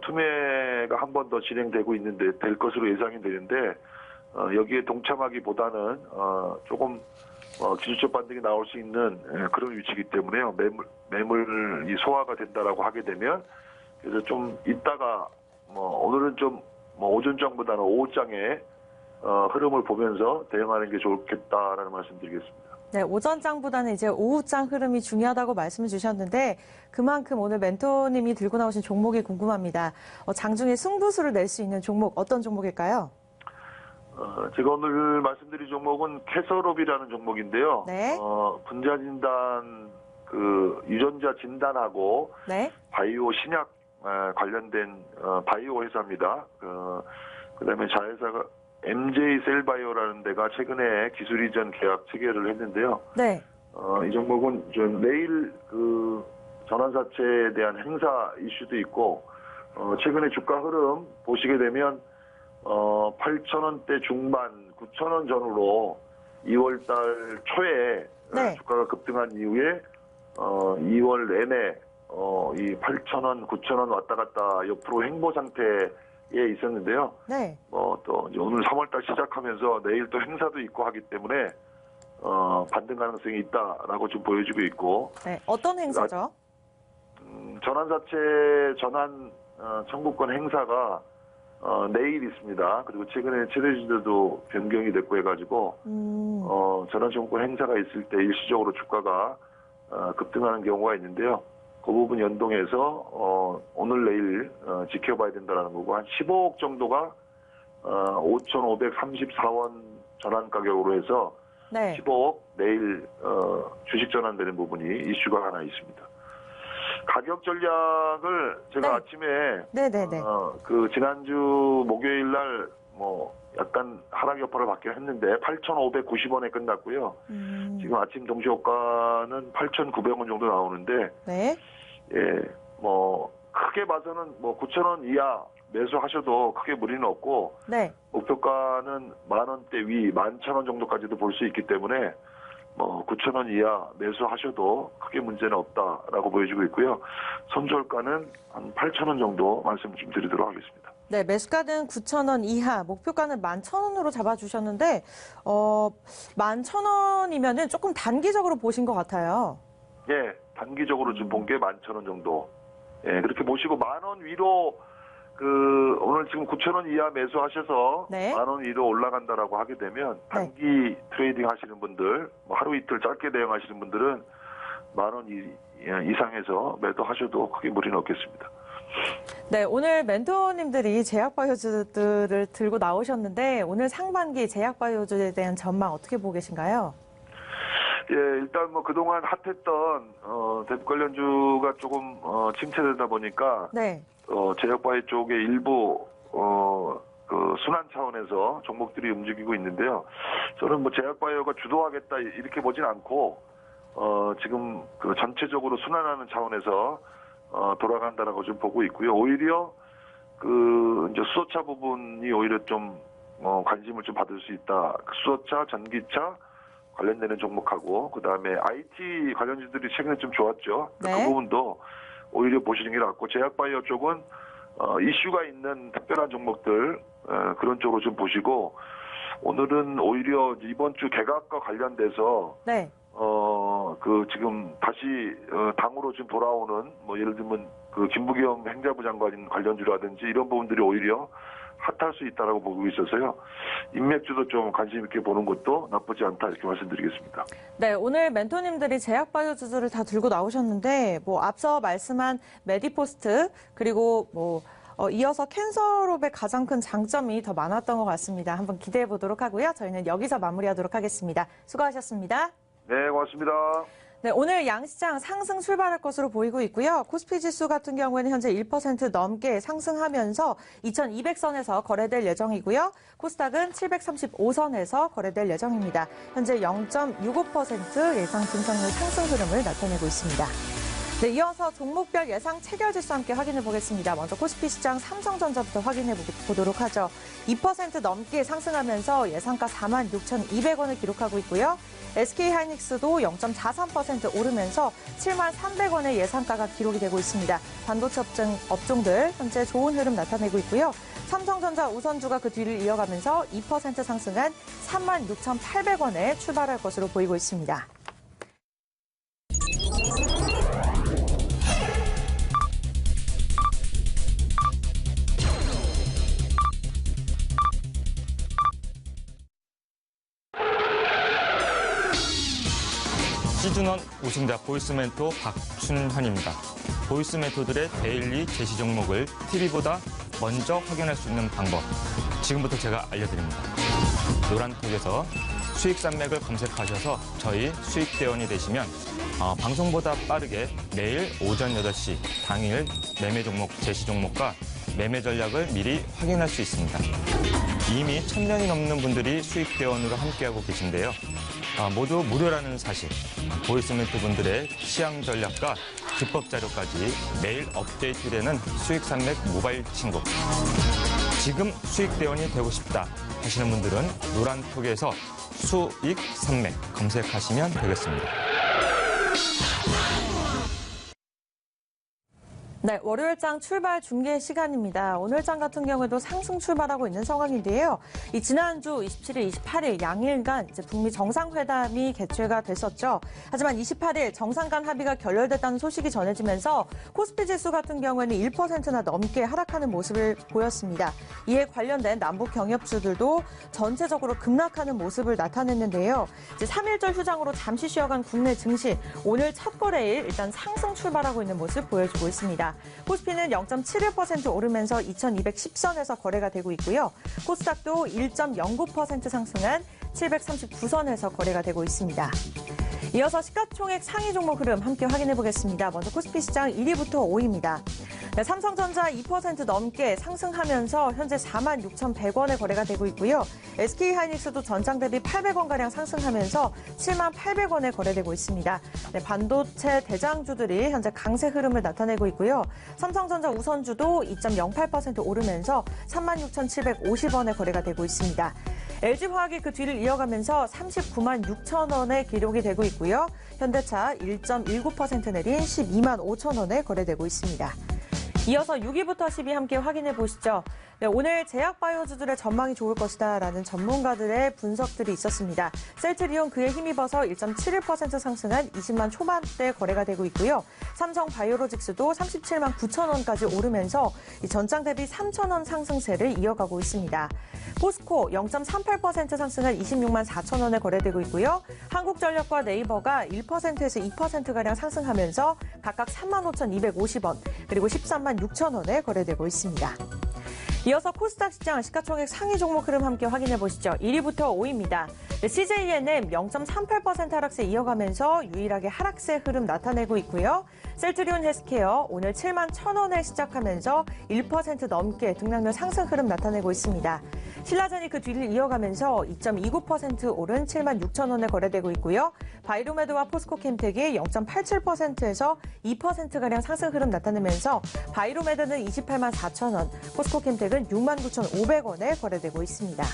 투매가 한 번 더 진행되고 있는데 될 것으로 예상이 되는데 여기에 동참하기보다는 조금 기술적 반등이 나올 수 있는 그런 위치이기 때문에요. 매물이 소화가 된다라고 하게 되면 그래서 좀 이따가 오늘은 좀 오전장보다는 오후장에 흐름을 보면서 대응하는 게 좋겠다라는 말씀드리겠습니다. 네, 오전장보다는 이제 오후장 흐름이 중요하다고 말씀을 주셨는데 그만큼 오늘 멘토님이 들고 나오신 종목이 궁금합니다. 장중에 승부수를 낼 수 있는 종목 어떤 종목일까요? 제가 오늘 말씀드린 종목은 캐서롭이라는 종목인데요. 네. 분자 진단 유전자 진단하고 네. 바이오 신약 관련된 바이오 회사입니다. 그다음에 자회사가 MJ 셀바이오라는 데가 최근에 기술 이전 계약 체결을 했는데요. 네. 이 종목은 내일 전환사채에 대한 행사 이슈도 있고 최근에 주가 흐름 보시게 되면 8,000원대 중반 9,000원 전후로 2월달 초에 네. 주가가 급등한 이후에 2월 내내 이 8,000원, 9,000원 왔다 갔다 옆으로 횡보 상태에 있었는데요. 네. 또 이제 오늘 3월달 시작하면서 내일 또 행사도 있고 하기 때문에 반등 가능성이 있다라고 좀 보여지고 있고. 네. 어떤 행사죠? 전환사채 전환 청구권 행사가 내일 있습니다. 그리고 최근에 최대주주도 변경이 됐고 해가지고 전환 청구권 행사가 있을 때 일시적으로 주가가 급등하는 경우가 있는데요. 그 부분 연동해서 오늘 내일 지켜봐야 된다는 거고 한 15억 정도가 5,534원 전환 가격으로 해서 네. 15억 내일 주식 전환되는 부분이 이슈가 하나 있습니다. 가격 전략을 제가 네. 아침에 네네네. 지난주 목요일 날 약간 하락 여파를 받긴 했는데 8,590원에 끝났고요. 지금 아침 동시효과는 8,900원 정도 나오는데 네. 예, 크게 봐서는 9,000원 이하 매수하셔도 크게 무리는 없고 네. 목표가는 10,000원대 위 11,000원 정도까지도 볼 수 있기 때문에 9,000원 이하 매수하셔도 크게 문제는 없다라고 보여지고 있고요. 선절가는 한 8,000원 정도 말씀 좀 드리도록 하겠습니다. 네, 매수가는 9,000원 이하, 목표가는 11,000원으로 잡아주셨는데 11,000원이면은 조금 단기적으로 보신 것 같아요. 예, 단기적으로 좀 본 게 11,000원 정도. 예, 그렇게 보시고 10,000원 위로 오늘 지금 9,000원 이하 매수하셔서 네. 10,000원 위로 올라간다라고 하게 되면 단기 트레이딩 하시는 분들, 하루 이틀 짧게 대응하시는 분들은 10,000원 이상에서 매도하셔도 크게 무리는 없겠습니다. 네, 오늘 멘토님들이 제약바이오주들을 들고 나오셨는데 오늘 상반기 제약바이오주에 대한 전망 어떻게 보고 계신가요? 예, 일단 그동안 핫했던 대북 관련주가 조금 침체되다 보니까 네. 제약바이오 쪽의 일부 순환 차원에서 종목들이 움직이고 있는데요. 저는 제약바이오가 주도하겠다 이렇게 보진 않고 지금 전체적으로 순환하는 차원에서 돌아간다라고 좀 보고 있고요. 오히려 이제 수소차 부분이 오히려 좀 관심을 좀 받을 수 있다. 수소차, 전기차 관련되는 종목하고 그다음에 IT 관련주들이 최근에 좀 좋았죠. 네. 그 부분도 오히려 보시는 게 낫고 제약바이오 쪽은 이슈가 있는 특별한 종목들 그런 쪽으로 좀 보시고 오늘은 오히려 이번 주 개각과 관련돼서 네. 지금 다시 당으로 좀 돌아오는 예를 들면 김부겸 행자부 장관 관련주라든지 이런 부분들이 오히려 핫할 수 있다라고 보고 있어서요. 인맥주도 좀 관심 있게 보는 것도 나쁘지 않다 이렇게 말씀드리겠습니다. 네, 오늘 멘토님들이 제약바이오주들을 다 들고 나오셨는데 앞서 말씀한 메디포스트 그리고 이어서 캔서롭의 가장 큰 장점이 더 많았던 것 같습니다. 한번 기대해 보도록 하고요. 저희는 여기서 마무리하도록 하겠습니다. 수고하셨습니다. 네, 고맙습니다. 네, 오늘 양시장 상승 출발할 것으로 보이고 있고요. 코스피 지수 같은 경우에는 현재 1% 넘게 상승하면서 2200선에서 거래될 예정이고요. 코스닥은 735선에서 거래될 예정입니다. 현재 0.65% 예상 분상률 상승 흐름을 나타내고 있습니다. 네, 이어서 종목별 예상 체결지수 함께 확인해 보겠습니다. 먼저 코스피 시장 삼성전자부터 확인해 보도록 하죠. 2% 넘게 상승하면서 예상가 46,200원을 기록하고 있고요. SK하이닉스도 0.43% 오르면서 73,300원의 예상가가 기록이 되고 있습니다. 반도체 업종들 현재 좋은 흐름 나타내고 있고요. 삼성전자 우선주가 그 뒤를 이어가면서 2% 상승한 36,800원에 출발할 것으로 보이고 있습니다. 시즌1 우승자 보이스멘토 박춘현입니다. 보이스멘토들의 데일리 제시 종목을 TV보다 먼저 확인할 수 있는 방법, 지금부터 제가 알려드립니다. 노란톡에서 수익산맥을 검색하셔서 저희 수익대원이 되시면 방송보다 빠르게 매일 오전 8시 당일 매매 종목, 제시 종목과 매매 전략을 미리 확인할 수 있습니다. 이미 1,000명이 넘는 분들이 수익대원으로 함께하고 계신데요. 모두 무료라는 사실, 보이스멘토 분들의 시향 전략과 기법 자료까지 매일 업데이트되는 수익산맥 모바일 친구. 지금 수익대원이 되고 싶다 하시는 분들은 노란톡에서 수익산맥 검색하시면 되겠습니다. 네, 월요일장 출발 중계 시간입니다. 오늘장 같은 경우에도 상승 출발하고 있는 상황인데요. 이 지난주 27일, 28일 양일간 이제 북미 정상회담이 개최가 됐었죠. 하지만 28일 정상 간 합의가 결렬됐다는 소식이 전해지면서 코스피 지수 같은 경우에는 1%나 넘게 하락하는 모습을 보였습니다. 이에 관련된 남북 경협주들도 전체적으로 급락하는 모습을 나타냈는데요. 이제 3일절 휴장으로 잠시 쉬어간 국내 증시, 오늘 첫 거래일 일단 상승 출발하고 있는 모습 보여주고 있습니다. 코스피는 0.71% 오르면서 2210선에서 거래가 되고 있고요. 코스닥도 1.09% 상승한 739선에서 거래가 되고 있습니다. 이어서 시가총액 상위 종목 흐름 함께 확인해 보겠습니다. 먼저 코스피 시장 1위부터 5위입니다. 네, 삼성전자 2% 넘게 상승하면서 현재 46,100원에 거래가 되고 있고요. SK하이닉스도 전장 대비 800원가량 상승하면서 78,800원에 거래되고 있습니다. 네, 반도체 대장주들이 현재 강세 흐름을 나타내고 있고요. 삼성전자 우선주도 2.08% 오르면서 36,750원에 거래가 되고 있습니다. LG화학이 그 뒤를 이어가면서 39만 6천 원에 기록이 되고 있고요. 현대차 1.19% 내린 12만 5천 원에 거래되고 있습니다. 이어서 6위부터 10위 함께 확인해 보시죠. 네, 오늘 제약바이오주들의 전망이 좋을 것이다라는 전문가들의 분석들이 있었습니다. 셀트리온 그에 힘입어서 1.71% 상승한 20만 초반대 거래가 되고 있고요. 삼성바이오로직스도 37만 9천 원까지 오르면서 전장 대비 3천 원 상승세를 이어가고 있습니다. 포스코 0.38% 상승한 26만 4천 원에 거래되고 있고요. 한국전력과 네이버가 1%에서 2%가량 상승하면서 각각 35,250원, 그리고 13만 6천 원에 거래되고 있습니다. 이어서 코스닥 시장 시가총액 상위 종목 흐름 함께 확인해 보시죠. 1위부터 5위입니다. CJENM 0.38% 하락세 이어가면서 유일하게 하락세 흐름 나타내고 있고요. 셀트리온 헬스케어 오늘 7만 1,000원에 시작하면서 1% 넘게 등락률 상승 흐름 나타내고 있습니다. 신라젠이 그 뒤를 이어가면서 2.29% 오른 7만 6천 원에 거래되고 있고요. 바이로메드와 포스코캠텍이 0.87%에서 2%가량 상승 흐름 나타내면서 바이로메드는 28만 4천 원, 포스코캠텍은 6만 9,500원에 거래되고 있습니다.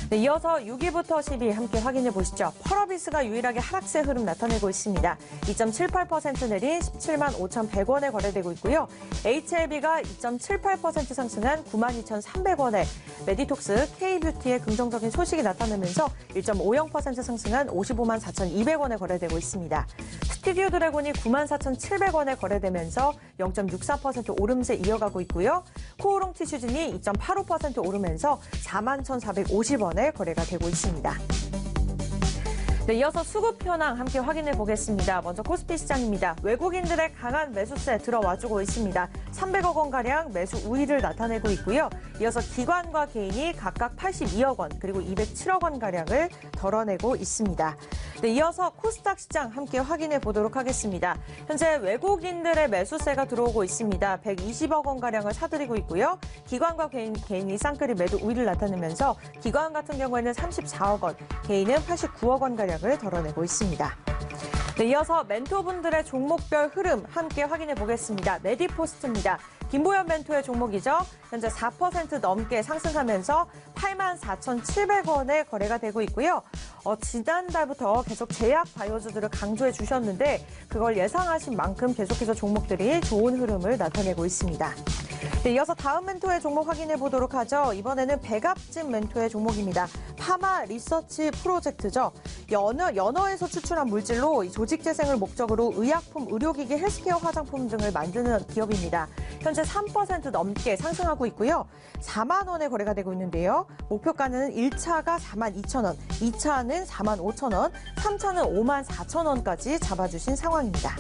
네, 이어서 6위부터 10위 함께 확인해 보시죠. 펄어비스가 유일하게 하락세 흐름 나타내고 있습니다. 2.78% 내린 17만 5,100원에 거래되고 있고요. HLB가 2.78% 상승한 92,300원에, 메디톡스, K뷰티의 긍정적인 소식이 나타나면서 1.50% 상승한 55만 4,200원에 거래되고 있습니다. 스튜디오 드래곤이 94,700원에 거래되면서 0.64% 오름세 이어가고 있고요. 코오롱 티슈진이 2.85% 오르면서 41,450원에 거래가 되고 있습니다. 네, 이어서 수급 현황 함께 확인해 보겠습니다. 먼저 코스피 시장입니다. 외국인들의 강한 매수세 들어와주고 있습니다. 300억 원가량 매수 우위를 나타내고 있고요. 이어서 기관과 개인이 각각 82억 원, 그리고 207억 원가량을 덜어내고 있습니다. 네, 이어서 코스닥 시장 함께 확인해 보도록 하겠습니다. 현재 외국인들의 매수세가 들어오고 있습니다. 120억 원가량을 사들이고 있고요. 기관과 개인이 쌍끌이 매도 우위를 나타내면서 기관 같은 경우에는 34억 원, 개인은 89억 원가량 을 덜어내고 있습니다. 네, 이어서 멘토분들의 종목별 흐름 함께 확인해 보겠습니다. 메디포스트입니다. 김보현 멘토의 종목이죠. 현재 4% 넘게 상승하면서 84,700원에 거래가 되고 있고요. 지난달부터 계속 제약 바이오주들을 강조해 주셨는데 그걸 예상하신 만큼 계속해서 종목들이 좋은 흐름을 나타내고 있습니다. 네, 이어서 다음 멘토의 종목 확인해 보도록 하죠. 이번에는 백압진 멘토의 종목입니다. 파마 리서치 프로젝트죠. 연어에서 추출한 물질로 이 조직 재생을 목적으로 의약품, 의료기기, 헬스케어 화장품 등을 만드는 기업입니다. 현재 3% 넘게 상승하고 있고요. 4만 원에 거래가 되고 있는데요. 목표가는 1차가 42,000원, 2차는 45,000원, 3차는 54,000원까지 잡아주신 상황입니다.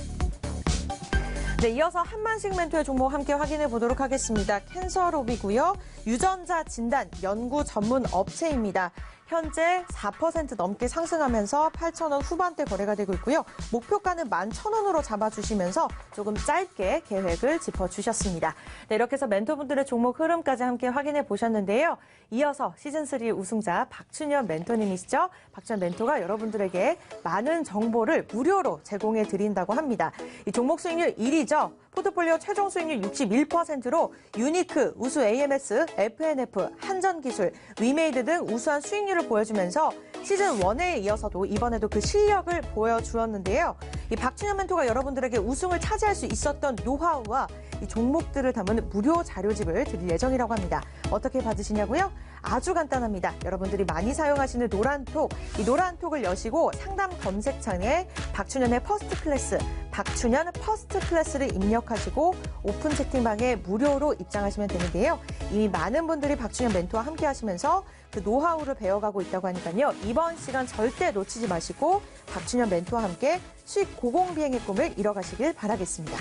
네, 이어서 한만식 멘토의 종목 함께 확인해 보도록 하겠습니다. 캔서롭이고요. 유전자 진단 연구 전문 업체입니다. 현재 4% 넘게 상승하면서 8,000원 후반대 거래가 되고 있고요. 목표가는 11,000원으로 잡아주시면서 조금 짧게 계획을 짚어주셨습니다. 네, 이렇게 해서 멘토분들의 종목 흐름까지 함께 확인해 보셨는데요. 이어서 시즌3 우승자 박춘현 멘토님이시죠. 박춘현 멘토가 여러분들에게 많은 정보를 무료로 제공해 드린다고 합니다. 이 종목 수익률 1위죠. 포트폴리오 최종 수익률 61%로 유니크, 우수 AMS, FNF, 한전기술, 위메이드 등 우수한 수익률을 보여주면서 시즌1에 이어서도 이번에도 그 실력을 보여주었는데요. 이 박춘현 멘토가 여러분들에게 우승을 차지할 수 있었던 노하우와 이 종목들을 담은 무료 자료집을 드릴 예정이라고 합니다. 어떻게 받으시냐고요? 아주 간단합니다. 여러분들이 많이 사용하시는 노란톡, 이 노란톡을 여시고 상담 검색창에 박춘현의 퍼스트 클래스, 박춘현 퍼스트 클래스를 입력하시고 오픈 채팅방에 무료로 입장하시면 되는데요. 이미 많은 분들이 박춘현 멘토와 함께 하시면서 그 노하우를 배워가고 있다고 하니까요. 이번 시간 절대 놓치지 마시고 박춘현 멘토와 함께 수익 고공비행의 꿈을 이뤄가시길 바라겠습니다.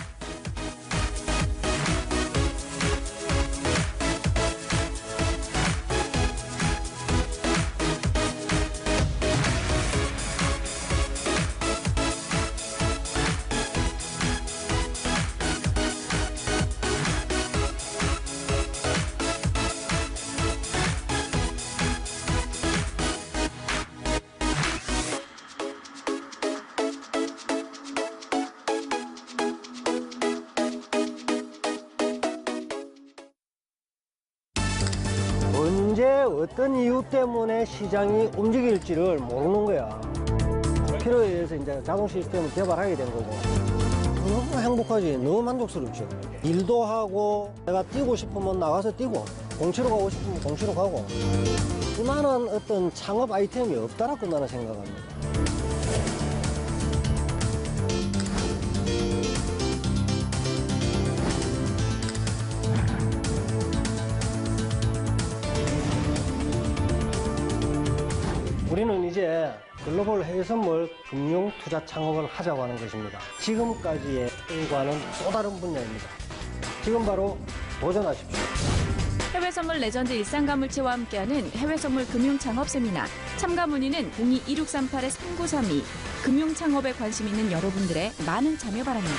언제 어떤 이유 때문에 시장이 움직일지를 모르는 거야. 필요에 의해서 이제 자동 시스템을 개발하게 된 거고. 너무 행복하지. 너무 만족스럽지. 일도 하고 내가 뛰고 싶으면 나가서 뛰고 공치러 가고 싶으면 공치러 가고 이만한 어떤 창업 아이템이 없다라고 나는 생각합니다. 우리는 이제 글로벌 해외선물 금융 투자 창업을 하자고 하는 것입니다. 지금까지의 일과는 또 다른 분야입니다. 지금 바로 도전하십시오. 해외선물 레전드 일상가물치와 함께하는 해외선물 금융창업 세미나. 참가 문의는 02-2638-3932. 금융창업에 관심 있는 여러분들의 많은 참여 바랍니다.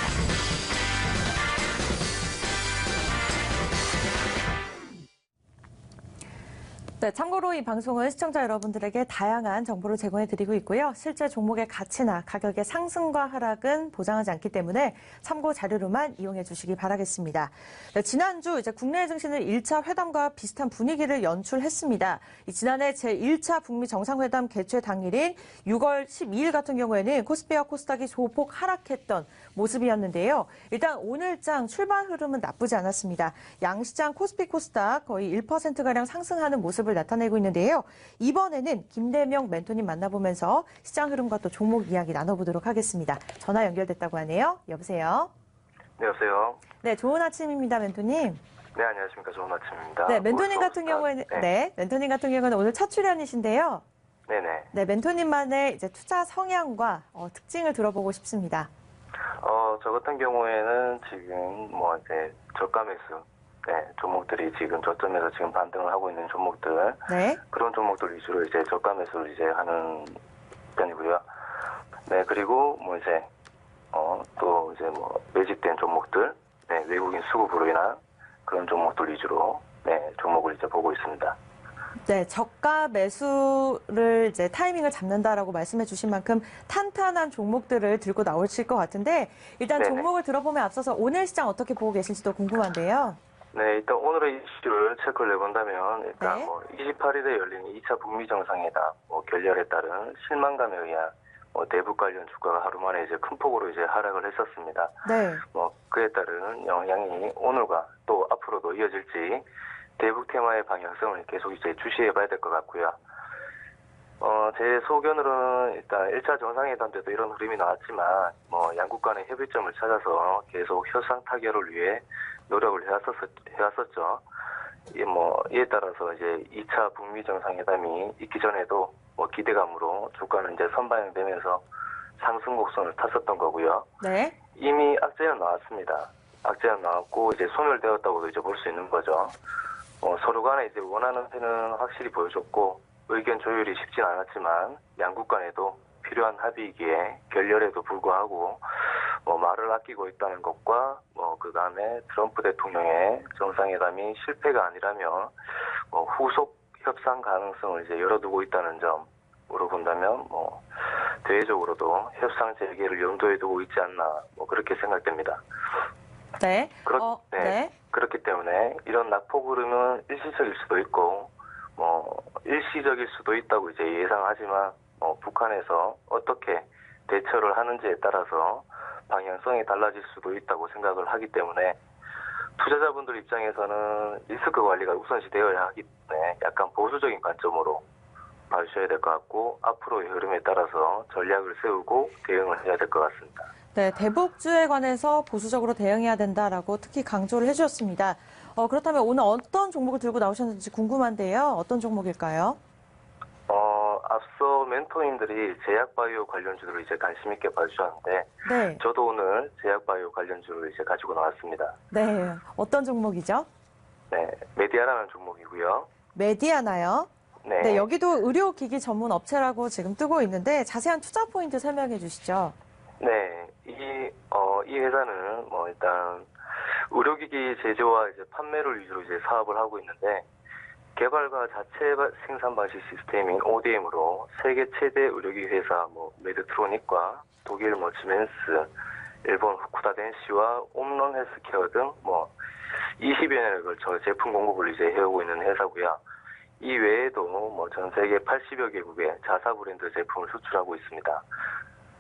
네, 참고로 이 방송은 시청자 여러분들에게 다양한 정보를 제공해드리고 있고요. 실제 종목의 가치나 가격의 상승과 하락은 보장하지 않기 때문에 참고 자료로만 이용해 주시기 바라겠습니다. 네, 지난주 이제 국내 증시는 1차 회담과 비슷한 분위기를 연출했습니다. 지난해 제1차 북미 정상회담 개최 당일인 6월 12일 같은 경우에는 코스피와 코스닥이 소폭 하락했던 모습이었는데요. 일단 오늘장 출발 흐름은 나쁘지 않았습니다. 양시장 코스피 코스닥 거의 1%가량 상승하는 모습을 나타내고 있는데요. 이번에는 김대명 멘토님 만나보면서 시장 흐름과 또 종목 이야기 나눠보도록 하겠습니다. 전화 연결됐다고 하네요. 여보세요? 네, 여보세요? 네, 좋은 아침입니다, 멘토님. 네, 안녕하십니까. 좋은 아침입니다. 네, 멘토님 같은 경우에는, 멘토님 같은 경우는 오늘 첫 출연이신데요. 네네. 네, 멘토님만의 이제 투자 성향과 특징을 들어보고 싶습니다. 저 같은 경우에는 지금 이제 저가 매수, 종목들이 지금 저점에서 지금 반등을 하고 있는 종목들, 네. 그런 종목들 위주로 이제 저가 매수를 이제 하는 편이고요. 네, 그리고 또 이제 매집된 종목들, 외국인 수급으로 인한 그런 종목들 위주로 종목을 이제 보고 있습니다. 네, 저가 매수를 이제 타이밍을 잡는다라고 말씀해 주신 만큼 탄탄한 종목들을 들고 나오실 것 같은데 일단 네네. 종목을 들어보면 앞서서 오늘 시장 어떻게 보고 계실지도 궁금한데요. 네, 일단 오늘의 이슈를 체크를 해본다면 일단 네. 28일에 열린 2차 북미 정상회담 결렬에 따른 실망감에 의한 대북 관련 주가가 하루 만에 이제 큰 폭으로 이제 하락을 했었습니다. 네. 그에 따른 영향이 오늘과 또 앞으로도 이어질지 대북 테마의 방향성을 계속 이제 주시해봐야 될 것 같고요. 제 소견으로는 일단 1차 정상회담 때도 이런 흐름이 나왔지만 양국 간의 협의점을 찾아서 계속 협상 타결을 위해 노력을 해왔었죠. 이에 따라서 이제 2차 북미 정상회담이 있기 전에도 기대감으로 주가는 이제 선반영되면서 상승 곡선을 탔었던 거고요. 네. 이미 악재는 나왔습니다. 악재는 나왔고 이제 소멸되었다고도 이제 볼 수 있는 거죠. 서로 간에 이제 원하는 패는 확실히 보여줬고 의견 조율이 쉽진 않았지만 양국 간에도 필요한 합의이기에 결렬에도 불구하고 말을 아끼고 있다는 것과 그 다음에 트럼프 대통령의 정상회담이 실패가 아니라면 후속 협상 가능성을 이제 열어두고 있다는 점으로 본다면 대외적으로도 협상 재개를 염두에 두고 있지 않나 그렇게 생각됩니다. 네. 네. 그렇기 때문에 이런 낙폭 흐름은 일시적일 수도 있고 일시적일 수도 있다고 이제 예상하지만 북한에서 어떻게 대처를 하는지에 따라서 방향성이 달라질 수도 있다고 생각을 하기 때문에 투자자분들 입장에서는 리스크 관리가 우선시 되어야 하기 때문에 약간 보수적인 관점으로 봐주셔야 될 것 같고 앞으로의 흐름에 따라서 전략을 세우고 대응을 해야 될 것 같습니다. 네, 대북주에 관해서 보수적으로 대응해야 된다라고 특히 강조를 해주셨습니다. 그렇다면 오늘 어떤 종목을 들고 나오셨는지 궁금한데요. 어떤 종목일까요? 앞서 멘토님들이 제약바이오 관련주를 이제 관심 있게 봐주셨는데, 네. 저도 오늘 제약바이오 관련주를 이제 가지고 나왔습니다. 네. 어떤 종목이죠? 네, 메디아라는 종목이고요. 메디아나요? 네. 네, 여기도 의료기기 전문 업체라고 지금 뜨고 있는데 자세한 투자 포인트 설명해 주시죠. 네, 이 회사는 일단 의료기기 제조와 이제 판매를 위주로 이제 사업을 하고 있는데 개발과 자체 생산 방식 시스템인 ODM으로 세계 최대 의료기기 회사 메드트로닉과 독일 시멘스, 일본 후쿠다 덴시와 옴론 헬스케어 등 20여 년에 걸쳐 제품 공급을 이제 해오고 있는 회사고요. 이 외에도 전 세계 80여 개국의 자사 브랜드 제품을 수출하고 있습니다.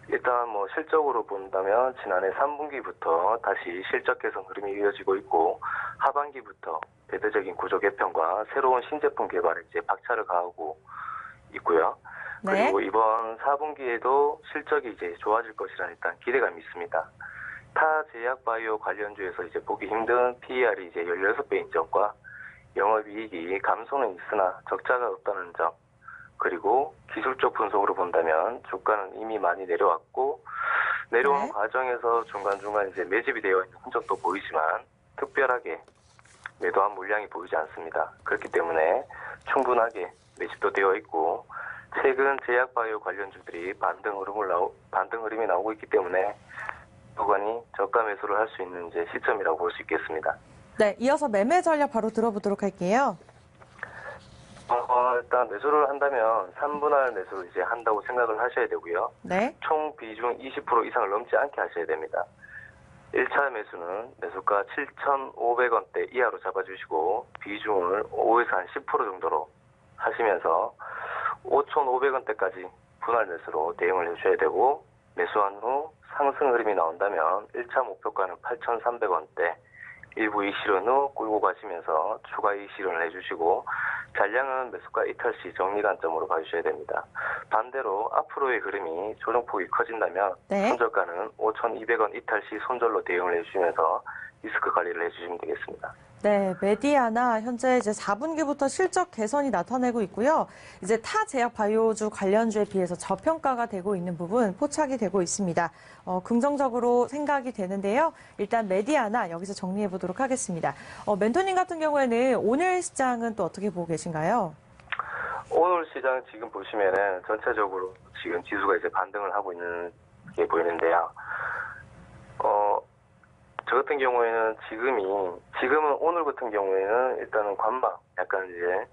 일단 실적으로 본다면 지난해 3분기부터 다시 실적 개선 흐름이 이어지고 있고 하반기부터 대대적인 구조 개편과 새로운 신제품 개발에 이제 박차를 가하고 있고요. 네. 그리고 이번 4분기에도 실적이 이제 좋아질 것이라는 일단 기대감이 있습니다. 타 제약 바이오 관련주에서 이제 보기 힘든 PER이 이제 16배인 점과 영업이익이 감소는 있으나 적자가 없다는 점, 그리고 기술적 분석으로 본다면 주가는 이미 많이 내려왔고 내려오는 네. 과정에서 중간중간 이제 매집이 되어 있는 흔적도 보이지만 특별하게 매도한 물량이 보이지 않습니다. 그렇기 때문에 충분하게 매집도 되어 있고 최근 제약바이오 관련주들이 반등 흐름이 나오고 있기 때문에 구간이 저가 매수를 할 수 있는 이제 시점이라고 볼 수 있겠습니다. 네, 이어서 매매 전략 바로 들어보도록 할게요. 일단 매수를 한다면 3분할 매수를 이제 한다고 생각을 하셔야 되고요. 네. 총 비중 20% 이상을 넘지 않게 하셔야 됩니다. 1차 매수는 매수가 7,500원대 이하로 잡아주시고 비중을 5에서 한 10% 정도로 하시면서 5,500원대까지 분할 매수로 대응을 해주셔야 되고 매수한 후 상승 흐름이 나온다면 1차 목표가는 8,300원대 일부 이실은 후 끌고 가시면서 추가 이실을 해주시고 잔량은 매수가 이탈 시 정리 관점으로 봐주셔야 됩니다. 반대로 앞으로의 흐름이 조정폭이 커진다면 네. 손절가는 5,200원 이탈 시 손절로 대응을 해주시면서 리스크 관리를 해주시면 되겠습니다. 네, 메디아나 현재 이제 4분기부터 실적 개선이 나타내고 있고요. 이제 타 제약 바이오주 관련주에 비해서 저평가가 되고 있는 부분 포착이 되고 있습니다. 긍정적으로 생각이 되는데요. 일단 메디아나 여기서 정리해 보도록 하겠습니다. 멘토님 같은 경우에는 오늘 시장은 또 어떻게 보고 계신가요? 오늘 시장 지금 보시면은 전체적으로 지금 지수가 이제 반등을 하고 있는 게 보이는데요. 저 같은 경우에는 지금은 오늘 같은 경우에는 일단은 관망, 약간 이제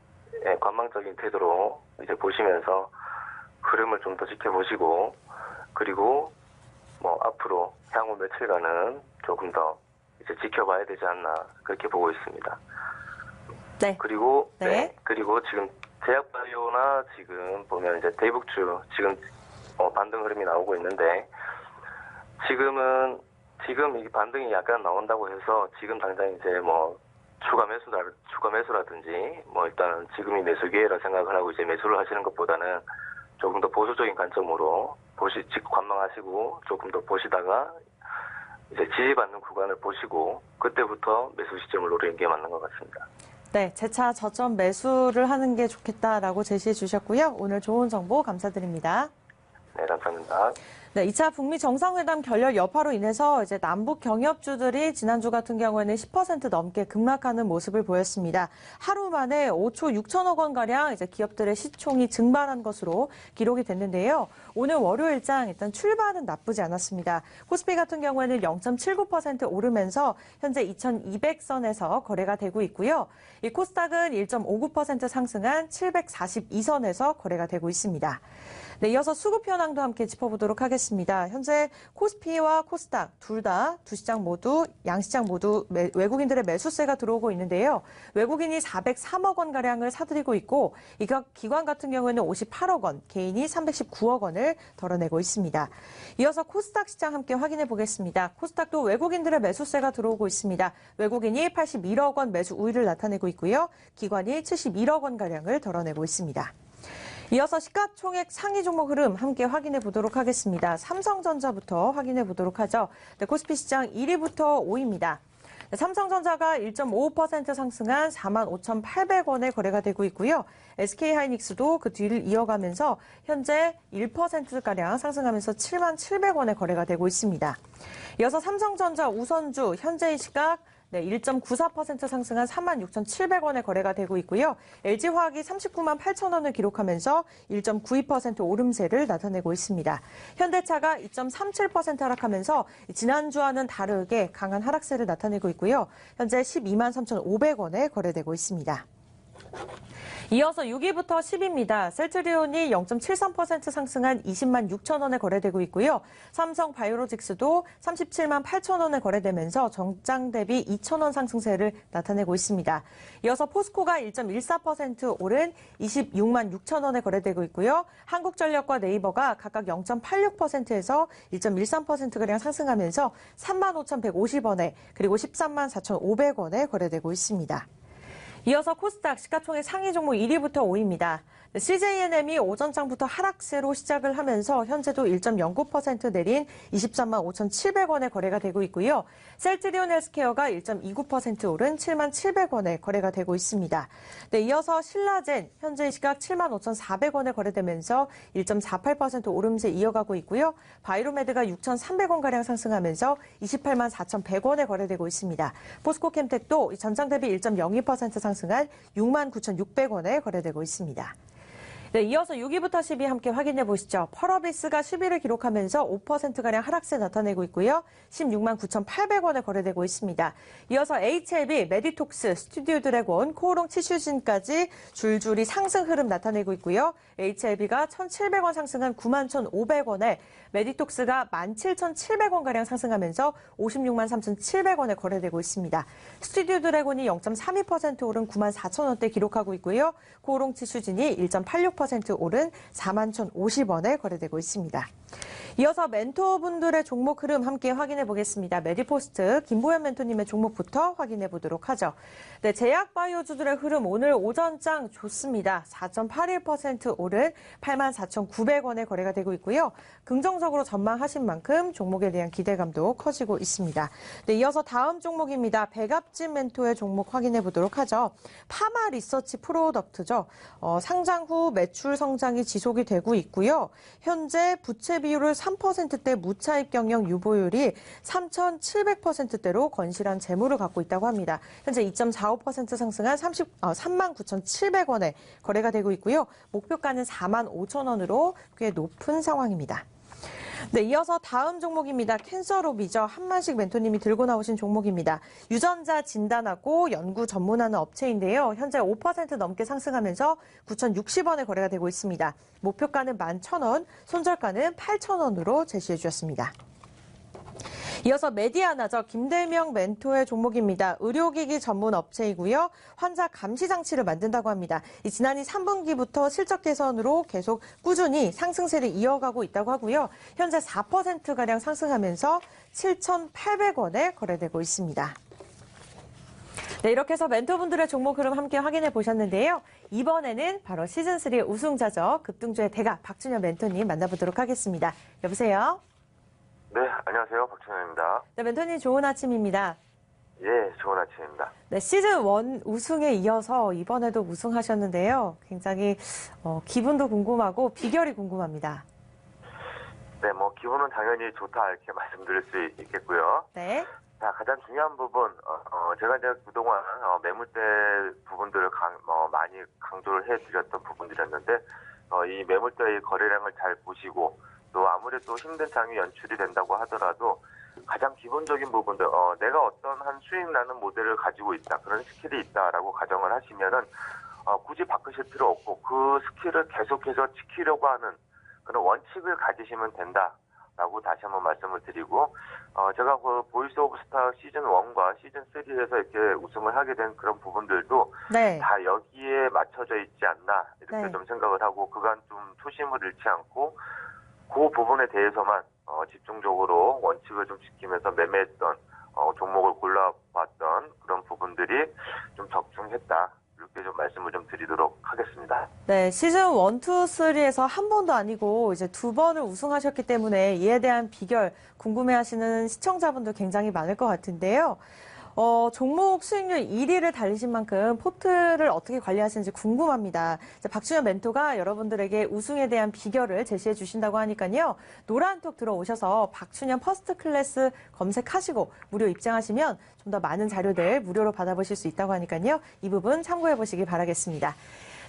관망적인 태도로 이제 보시면서 흐름을 좀 더 지켜보시고, 그리고 뭐 앞으로 향후 며칠간은 조금 더 이제 지켜봐야 되지 않나 그렇게 보고 있습니다. 네. 그리고 네. 그리고 지금 제약바이오나 지금 보면 이제 대북주 지금 반등 흐름이 나오고 있는데, 지금 이 반등이 약간 나온다고 해서 지금 당장 이제 뭐 추가 매수라든지 뭐 일단은 지금이 매수 기회라 생각을 하고 이제 매수를 하시는 것보다는 조금 더 보수적인 관점으로 관망하시고 조금 더 보시다가 이제 지지받는 구간을 보시고 그때부터 매수 시점을 노리는 게 맞는 것 같습니다. 네, 재차 저점 매수를 하는 게 좋겠다라고 제시해 주셨고요. 오늘 좋은 정보 감사드립니다. 네, 감사합니다. 네, 2차 북미 정상회담 결렬 여파로 인해서 이제 남북 경협주들이 지난주 같은 경우에는 10% 넘게 급락하는 모습을 보였습니다. 하루 만에 5초 6천억 원 가량 이제 기업들의 시총이 증발한 것으로 기록이 됐는데요. 오늘 월요일장 일단 출발은 나쁘지 않았습니다. 코스피 같은 경우에는 0.79% 오르면서 현재 2,200선에서 거래가 되고 있고요. 이 코스닥은 1.59% 상승한 742선에서 거래가 되고 있습니다. 네, 이어서 수급 현황도 함께 짚어보도록 하겠습니다. 현재 코스피와 코스닥 둘 다 두 시장 모두 양시장 모두 외국인들의 매수세가 들어오고 있는데요. 외국인이 403억 원 가량을 사들이고 있고 이 기관 같은 경우에는 58억 원, 개인이 319억 원을 덜어내고 있습니다. 이어서 코스닥 시장 함께 확인해 보겠습니다. 코스닥도 외국인들의 매수세가 들어오고 있습니다. 외국인이 81억 원 매수 우위를 나타내고 있고요. 기관이 71억 원 가량을 덜어내고 있습니다. 이어서 시가총액 상위 종목 흐름 함께 확인해 보도록 하겠습니다. 삼성전자부터 확인해 보도록 하죠. 네, 코스피 시장 1위부터 5위입니다. 네, 삼성전자가 1.55% 상승한 45,800원에 거래가 되고 있고요. SK하이닉스도 그 뒤를 이어가면서 현재 1%가량 상승하면서 77,000원에 거래가 되고 있습니다. 이어서 삼성전자 우선주 현재의 시각 1.94% 상승한 36,700원에 거래가 되고 있고요. LG화학이 398,000원을 기록하면서 1.92% 오름세를 나타내고 있습니다. 현대차가 2.37% 하락하면서 지난주와는 다르게 강한 하락세를 나타내고 있고요. 현재 123,500원에 거래되고 있습니다. 이어서 6위부터 10위입니다. 셀트리온이 0.73% 상승한 206,000원에 거래되고 있고요. 삼성바이오로직스도 378,000원에 거래되면서 정장 대비 2,000원 상승세를 나타내고 있습니다. 이어서 포스코가 1.14% 오른 266,000원에 거래되고 있고요. 한국전력과 네이버가 각각 0.86%에서 1.13%가량 상승하면서 35,150원에 그리고 134,500원에 거래되고 있습니다. 이어서 코스닥 시가총액 상위 종목 1위부터 5위입니다. CJNM이 오전장부터 하락세로 시작을 하면서 현재도 1.09% 내린 235,700원에 거래가 되고 있고요. 셀트리온 헬스케어가 1.29% 오른 77,000원에 거래가 되고 있습니다. 네, 이어서 신라젠 현재 시각 75,400원에 거래되면서 1.48% 오름세 이어가고 있고요. 바이로메드가 6,300원가량 상승하면서 284,100원에 거래되고 있습니다. 포스코캠텍도 전장 대비 1.02% 상승한 69,600원에 거래되고 있습니다. 네, 이어서 6위부터 10위 함께 확인해 보시죠. 펄어비스가 10위를 기록하면서 5%가량 하락세 나타내고 있고요. 169,800원에 거래되고 있습니다. 이어서 HLB, 메디톡스, 스튜디오 드래곤, 코오롱 치슈진까지 줄줄이 상승 흐름 나타내고 있고요. HLB가 1,700원 상승한 91,500원에 메디톡스가 17,700원가량 상승하면서 563,700원에 거래되고 있습니다. 스튜디오 드래곤이 0.32% 오른 94,000원대 기록하고 있고요. 코오롱 치슈진이 1.86% 오른 41,050원에 거래되고 있습니다. 이어서 멘토분들의 종목 흐름 함께 확인해 보겠습니다. 메디포스트 김보현 멘토님의 종목부터 확인해 보도록 하죠. 네, 제약바이오주들의 흐름 오늘 오전장 좋습니다. 4.81% 오른 84,900원에 거래가 되고 있고요. 긍정적으로 전망하신 만큼 종목에 대한 기대감도 커지고 있습니다. 네, 이어서 다음 종목입니다. 백압진 멘토의 종목 확인해 보도록 하죠. 파마 리서치 프로덕트죠. 상장 후 매출 성장이 지속이 되고 있고요. 현재 부채 비율을 3%대 무차입 경영 유보율이 3,700%대로 건실한 재물을 갖고 있다고 합니다. 현재 2.45% 상승한 39,700원에 거래가 되고 있고요. 목표가는 45,000원으로 꽤 높은 상황입니다. 네, 이어서 다음 종목입니다. 캔서로비죠. 한만식 멘토님이 들고 나오신 종목입니다. 유전자 진단하고 연구 전문하는 업체인데요. 현재 5% 넘게 상승하면서 9,060원에 거래가 되고 있습니다. 목표가는 11,000원, 손절가는 8,000원으로 제시해 주셨습니다. 이어서 메디아나죠. 김대명 멘토의 종목입니다. 의료기기 전문 업체이고요. 환자 감시 장치를 만든다고 합니다. 지난해 3분기부터 실적 개선으로 계속 꾸준히 상승세를 이어가고 있다고 하고요. 현재 4%가량 상승하면서 7,800원에 거래되고 있습니다. 네, 이렇게 해서 멘토분들의 종목 흐름 함께 확인해 보셨는데요. 이번에는 바로 시즌3 우승자죠. 급등주의 대가 박준현 멘토님 만나보도록 하겠습니다. 여보세요? 네, 안녕하세요. 박준현입니다. 네, 멘토님 좋은 아침입니다. 예, 좋은 아침입니다. 네, 시즌1 우승에 이어서 이번에도 우승하셨는데요. 굉장히 기분도 궁금하고 비결이 궁금합니다. 네, 기분은 당연히 좋다 이렇게 말씀드릴 수 있겠고요. 네. 자, 가장 중요한 부분, 제가 이제 그동안 매물대 부분들을 많이 강조를 해드렸던 부분들이었는데, 이 매물대의 거래량을 잘 보시고, 또 아무래도 힘든 장이 연출이 된다고 하더라도 가장 기본적인 부분들, 내가 어떤 한 수익 나는 모델을 가지고 있다, 그런 스킬이 있다라고 가정을 하시면은 굳이 바꾸실 필요 없고 그 스킬을 계속해서 지키려고 하는 그런 원칙을 가지시면 된다라고 다시 한번 말씀을 드리고, 제가 그 보이스 오브 스타 시즌 1과 시즌 3에서 이렇게 우승을 하게 된 그런 부분들도 네. 다 여기에 맞춰져 있지 않나 이렇게 네. 좀 생각을 하고, 그간 좀 초심을 잃지 않고 그 부분에 대해서만 집중적으로 원칙을 좀 지키면서 매매했던 종목을 골라봤던 그런 부분들이 좀 적중했다, 이렇게 좀 말씀을 좀 드리도록 하겠습니다. 네, 시즌 1, 2, 3에서 한 번도 아니고 이제 2번을 우승하셨기 때문에 이에 대한 비결 궁금해하시는 시청자분들 굉장히 많을 것 같은데요. 종목 수익률 1위를 달리신 만큼 포트를 어떻게 관리하시는지 궁금합니다. 박준현 멘토가 여러분들에게 우승에 대한 비결을 제시해 주신다고 하니까요. 노란톡 들어오셔서 박준현 퍼스트 클래스 검색하시고 무료 입장하시면 좀 더 많은 자료들 무료로 받아보실 수 있다고 하니까요. 이 부분 참고해 보시기 바라겠습니다.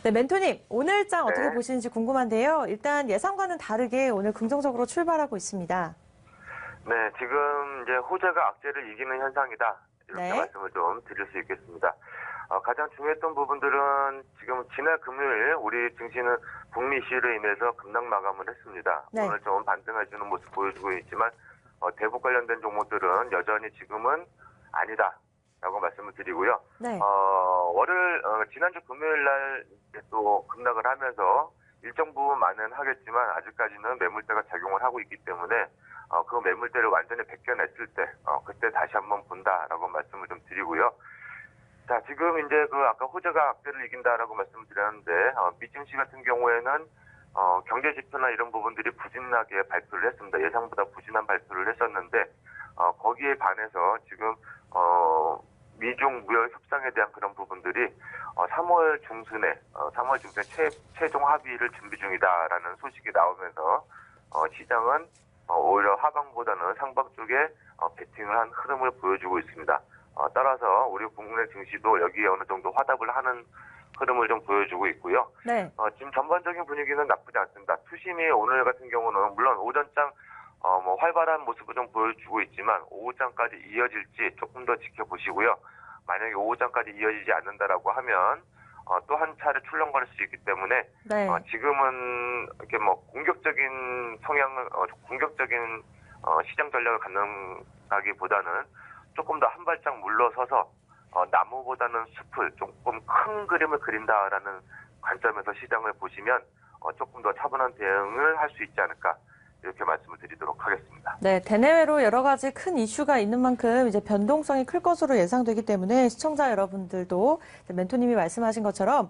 네, 멘토님, 오늘 장 어떻게 보시는지 궁금한데요. 일단 예상과는 다르게 오늘 긍정적으로 출발하고 있습니다. 네, 지금 이제 호재가 악재를 이기는 현상이다, 이렇게 네. 말씀을 좀 드릴 수 있겠습니다. 가장 중요했던 부분들은 지금 지난 금요일 우리 증시는 북미 이슈로 인해서 급락 마감을 했습니다. 네. 오늘 좀 반등해주는 모습 보여주고 있지만 대북 관련된 종목들은 여전히 지금은 아니다라고 말씀을 드리고요. 네. 지난주 금요일 날 또 급락을 하면서 일정 부분 만회하겠지만 아직까지는 매물대가 작용을 하고 있기 때문에 그 매물대를 완전히 벗겨냈을 때 그때 다시 한번 본다라고 말씀을 좀 드리고요. 자, 지금 이제 아까 호재가 악재를 이긴다라고 말씀을 드렸는데 미증시 같은 경우에는 경제 지표나 이런 부분들이 부진하게 발표를 했습니다. 예상보다 부진한 발표를 했었는데 거기에 반해서 지금 미중 무역 협상에 대한 그런 부분들이 3월 중순에 최종 합의를 준비 중이다라는 소식이 나오면서 시장은 오히려 하방보다는 상방 쪽에 베팅을 한 흐름을 보여주고 있습니다. 따라서 우리 국내 증시도 여기에 어느 정도 화답을 하는 흐름을 좀 보여주고 있고요. 네. 지금 전반적인 분위기는 나쁘지 않습니다. 투심이 오늘 같은 경우는 물론 오전장 활발한 모습을 좀 보여주고 있지만 오후장까지 이어질지 조금 더 지켜보시고요. 만약에 오후장까지 이어지지 않는다라고 하면 또 한 차례 출렁거릴 수 있기 때문에 네. 지금은 이렇게 공격적인 성향을 공격적인 시장 전략을 갖는다기보다는 조금 더 한 발짝 물러서서 나무보다는 숲을 조금 큰 그림을 그린다라는 관점에서 시장을 보시면 조금 더 차분한 대응을 할 수 있지 않을까, 이렇게 말씀을 드리도록 하겠습니다. 네, 대내외로 여러 가지 큰 이슈가 있는 만큼 이제 변동성이 클 것으로 예상되기 때문에 시청자 여러분들도 멘토님이 말씀하신 것처럼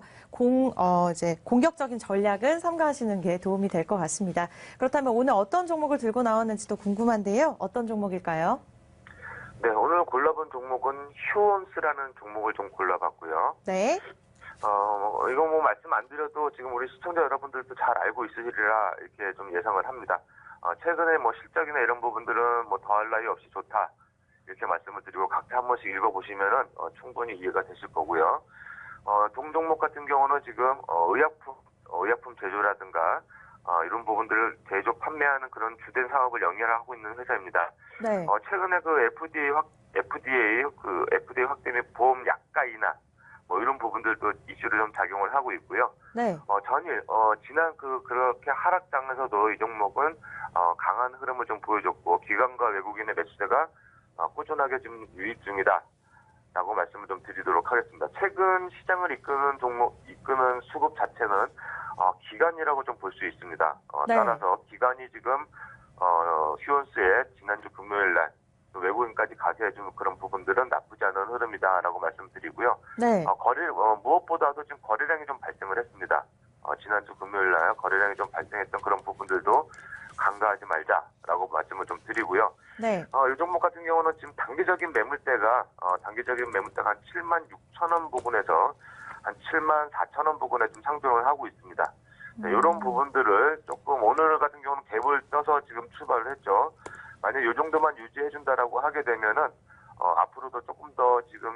이제 공격적인 전략은 삼가하시는 게 도움이 될 것 같습니다. 그렇다면 오늘 어떤 종목을 들고 나왔는지도 궁금한데요. 어떤 종목일까요? 네, 오늘 골라본 종목은 휴온스라는 종목을 좀 골라봤고요. 네. 이거 말씀 안 드려도 지금 우리 시청자 여러분들도 잘 알고 있으리라 이렇게 좀 예상을 합니다. 최근에 실적이나 이런 부분들은 더할 나위 없이 좋다, 이렇게 말씀을 드리고 각자 한 번씩 읽어보시면은 충분히 이해가 되실 거고요. 동종목 같은 경우는 지금 의약품 제조라든가 이런 부분들을 제조 판매하는 그런 주된 사업을 영위하고 있는 회사입니다. 네. 최근에 그 FDA 확대 및 보험 약가이나 뭐 이런 부분들도 이슈를 좀 작용을 하고 있고요. 네. 전일 지난 그렇게 하락장에서도 이 종목은 강한 흐름을 좀 보여줬고 기관과 외국인의 매수세가 꾸준하게 지금 유입 중이다라고 말씀을 좀 드리도록 하겠습니다. 최근 시장을 이끄는 수급 자체는 기관이라고 좀 볼 수 있습니다. 네. 따라서 기관이 지금 휴원스의 지난주 금요일 날 외국인까지 가세해주는 그런 부분들은 나쁘지 않은 흐름이다라고 말씀드리고요. 네. 무엇보다도 지금 거래량이 좀 발생을 했습니다. 지난주 금요일 날 거래량이 좀 발생했던 그런 부분들도 간과하지 말자라고 말씀을 좀 드리고요. 네. 이 종목 같은 경우는 지금 단기적인 매물대가 한 76,000원 부근에서 한 74,000원 부근에 좀 상승을 하고 있습니다. 이런 부분들을 조금 오늘 같은 경우는 갭을 떠서 지금 출발을 했죠. 만약 이 정도만 유지해준다라고 하게 되면은 앞으로도 조금 더 지금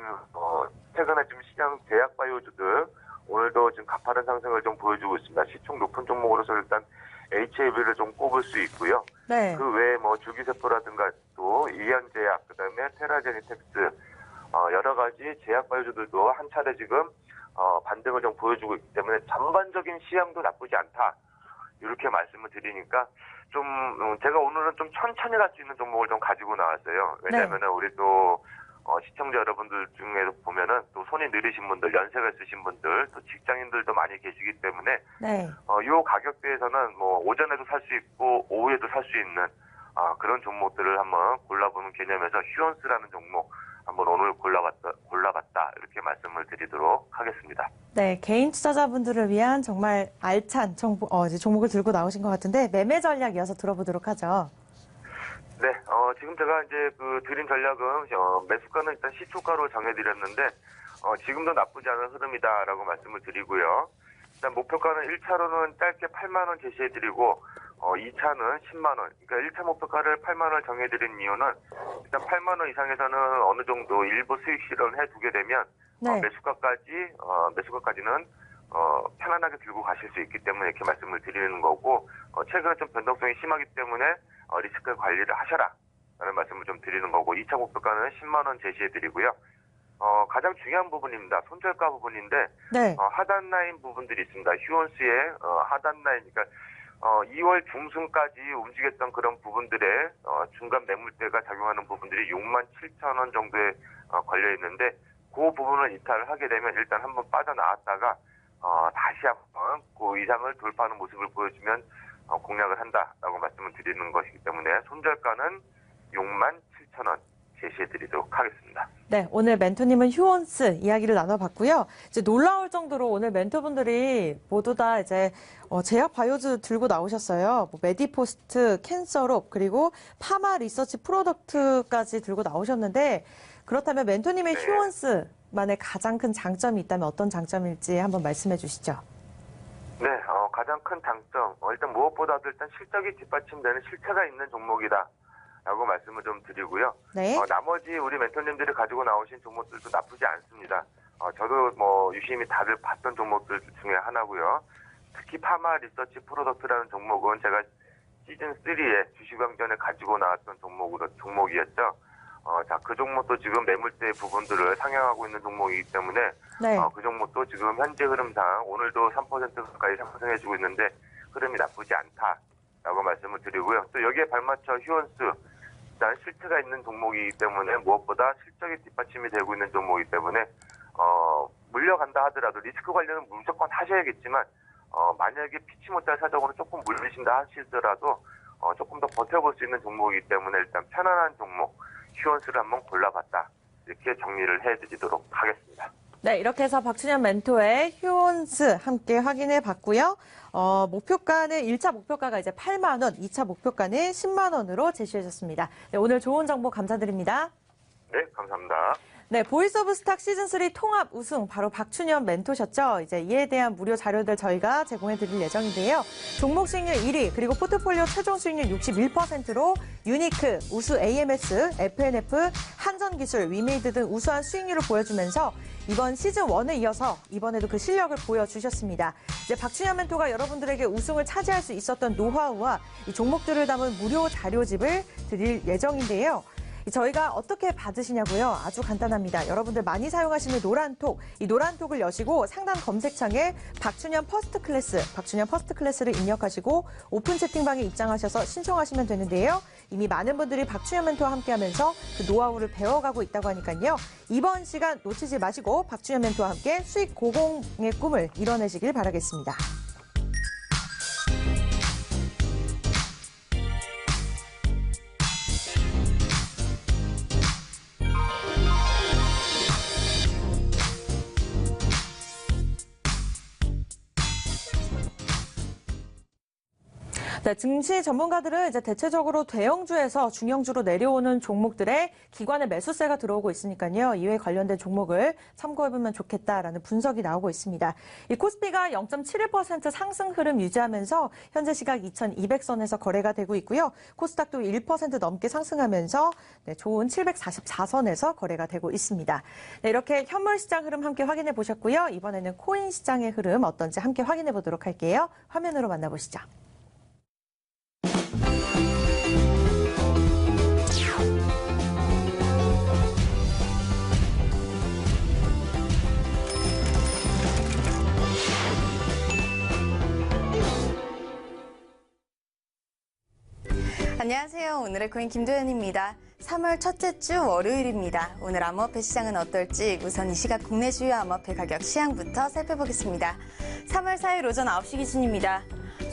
최근에 지금 시장 제약바이오주들 오늘도 지금 가파른 상승을 좀 보여주고 있습니다. 시총 높은 종목으로서 일단 HAB를 좀 꼽을 수 있고요. 네. 그 외에 뭐 주기세포라든가 또 이안제약, 그다음에 테라제니텍스 여러 가지 제약바이오주들도 한 차례 지금 반등을 좀 보여주고 있기 때문에 전반적인 시향도 나쁘지 않다. 이렇게 말씀을 드리니까 좀 제가 오늘은 좀 천천히 갈 수 있는 종목을 좀 가지고 나왔어요. 왜냐하면 우리 또 시청자 여러분들 중에 보면은 또 손이 느리신 분들, 연세가 있으신 분들, 또 직장인들도 많이 계시기 때문에 네. 요 가격대에서는 뭐 오전에도 살 수 있고 오후에도 살 수 있는 그런 종목들을 한번 골라보는 개념에서 휴원스라는 종목 한번 오늘 골라봤다 이렇게 말씀을 드리도록 하겠습니다. 네, 개인 투자자분들을 위한 정말 알찬 종목을 들고 나오신 것 같은데 매매 전략 이어서 들어보도록 하죠. 네, 지금 제가 이제 드린 전략은 매수가는 일단 시초가로 정해드렸는데 지금도 나쁘지 않은 흐름이다라고 말씀을 드리고요. 일단 목표가는 1차로는 짧게 8만 원 제시해드리고 2차는 10만 원. 그러니까 1차 목표가를 8만 원 정해드린 이유는 일단 8만 원 이상에서는 어느 정도 일부 수익 실현을 해두게 되면 네. 매수가까지는 편안하게 들고 가실 수 있기 때문에 이렇게 말씀을 드리는 거고 최근에 좀 변동성이 심하기 때문에 리스크 관리를 하셔라 라는 말씀을 좀 드리는 거고 2차 목표가는 10만 원 제시해드리고요. 가장 중요한 부분입니다. 손절가 부분인데 네. 하단 라인 부분들이 있습니다. 휴원스의 하단 라인, 그러니까 2월 중순까지 움직였던 그런 부분들의 중간 매물대가 작용하는 부분들이 67,000원 정도에 걸려 있는데 그 부분을 이탈을 하게 되면 일단 한번 빠져나왔다가 다시 한번 그 이상을 돌파하는 모습을 보여주면 공략을 한다라고 말씀을 드리는 것이기 때문에 손절가는 67,000원 제시해드리도록 하겠습니다. 네, 오늘 멘토님은 휴원스 이야기를 나눠봤고요. 이제 놀라울 정도로 오늘 멘토분들이 모두 다 이제 제약 바이오주 들고 나오셨어요. 뭐 메디포스트, 캔서롭, 그리고 파마 리서치 프로덕트까지 들고 나오셨는데 그렇다면 멘토님의 네. 휴원스만의 가장 큰 장점이 있다면 어떤 장점일지 한번 말씀해 주시죠. 네, 가장 큰 장점, 일단 무엇보다도 일단 실적이 뒷받침되는 실체가 있는 종목이다. 라고 말씀을 좀 드리고요. 네. 나머지 우리 멘토님들이 가지고 나오신 종목들도 나쁘지 않습니다. 저도 뭐 유심히 다들 봤던 종목들 중에 하나고요. 특히 파마 리서치 프로덕트라는 종목은 제가 시즌 3에 주식왕전에 가지고 나왔던 종목이었죠. 그 종목도 지금 매물대 부분들을 상향하고 있는 종목이기 때문에 네. 그 종목도 지금 현재 흐름상 오늘도 3% 가까이 상승해주고 있는데 흐름이 나쁘지 않다라고 말씀을 드리고요. 또 여기에 발맞춰 휴원스 일단 실체가 있는 종목이기 때문에 무엇보다 실적이 뒷받침이 되고 있는 종목이기 때문에 물려간다 하더라도 리스크 관리는 무조건 하셔야겠지만 만약에 피치 못할 사정으로 조금 물리신다 하시더라도 조금 더 버텨볼 수 있는 종목이기 때문에 일단 편안한 종목 휴원스를 한번 골라봤다 이렇게 정리를 해드리도록 하겠습니다. 네, 이렇게 해서 박춘현 멘토의 휴원스 함께 확인해 봤고요. 목표가는 1차 목표가가 이제 8만 원, 2차 목표가는 10만 원으로 제시해 주셨습니다. 네, 오늘 좋은 정보 감사드립니다. 네, 감사합니다. 네, 보이스 오브 스탁 시즌3 통합 우승 바로 박춘현 멘토셨죠. 이제 이에 대한 무료 자료들 저희가 제공해 드릴 예정인데요. 종목 수익률 1위 그리고 포트폴리오 최종 수익률 61%로 유니크, 우수 AMS, FNF, 한전기술, 위메이드 등 우수한 수익률을 보여주면서 이번 시즌1에 이어서 이번에도 그 실력을 보여주셨습니다. 이제 박춘현 멘토가 여러분들에게 우승을 차지할 수 있었던 노하우와 이 종목들을 담은 무료 자료집을 드릴 예정인데요. 저희가 어떻게 받으시냐고요? 아주 간단합니다. 여러분들 많이 사용하시는 노란톡, 이 노란톡을 여시고 상단 검색창에 박춘현 퍼스트 클래스를 입력하시고 오픈 채팅방에 입장하셔서 신청하시면 되는데요. 이미 많은 분들이 박춘현 멘토와 함께하면서 그 노하우를 배워가고 있다고 하니까요. 이번 시간 놓치지 마시고 박춘현 멘토와 함께 수익 고공의 꿈을 이뤄내시길 바라겠습니다. 네, 증시 전문가들은 이제 대체적으로 대형주에서 중형주로 내려오는 종목들의 기관의 매수세가 들어오고 있으니까요. 이에 관련된 종목을 참고해보면 좋겠다라는 분석이 나오고 있습니다. 이 코스피가 0.71% 상승 흐름 유지하면서 현재 시각 2200선에서 거래가 되고 있고요. 코스닥도 1% 넘게 상승하면서 좋은 744선에서 거래가 되고 있습니다. 네, 이렇게 현물 시장 흐름 함께 확인해 보셨고요. 이번에는 코인 시장의 흐름 어떤지 함께 확인해 보도록 할게요. 화면으로 만나보시죠. 안녕하세요. 오늘의 코인 김도연입니다. 3월 첫째 주 월요일입니다. 오늘 암호화폐 시장은 어떨지 우선 이 시각 국내 주요 암호화폐 가격 시향부터 살펴보겠습니다. 3월 4일 오전 9시 기준입니다.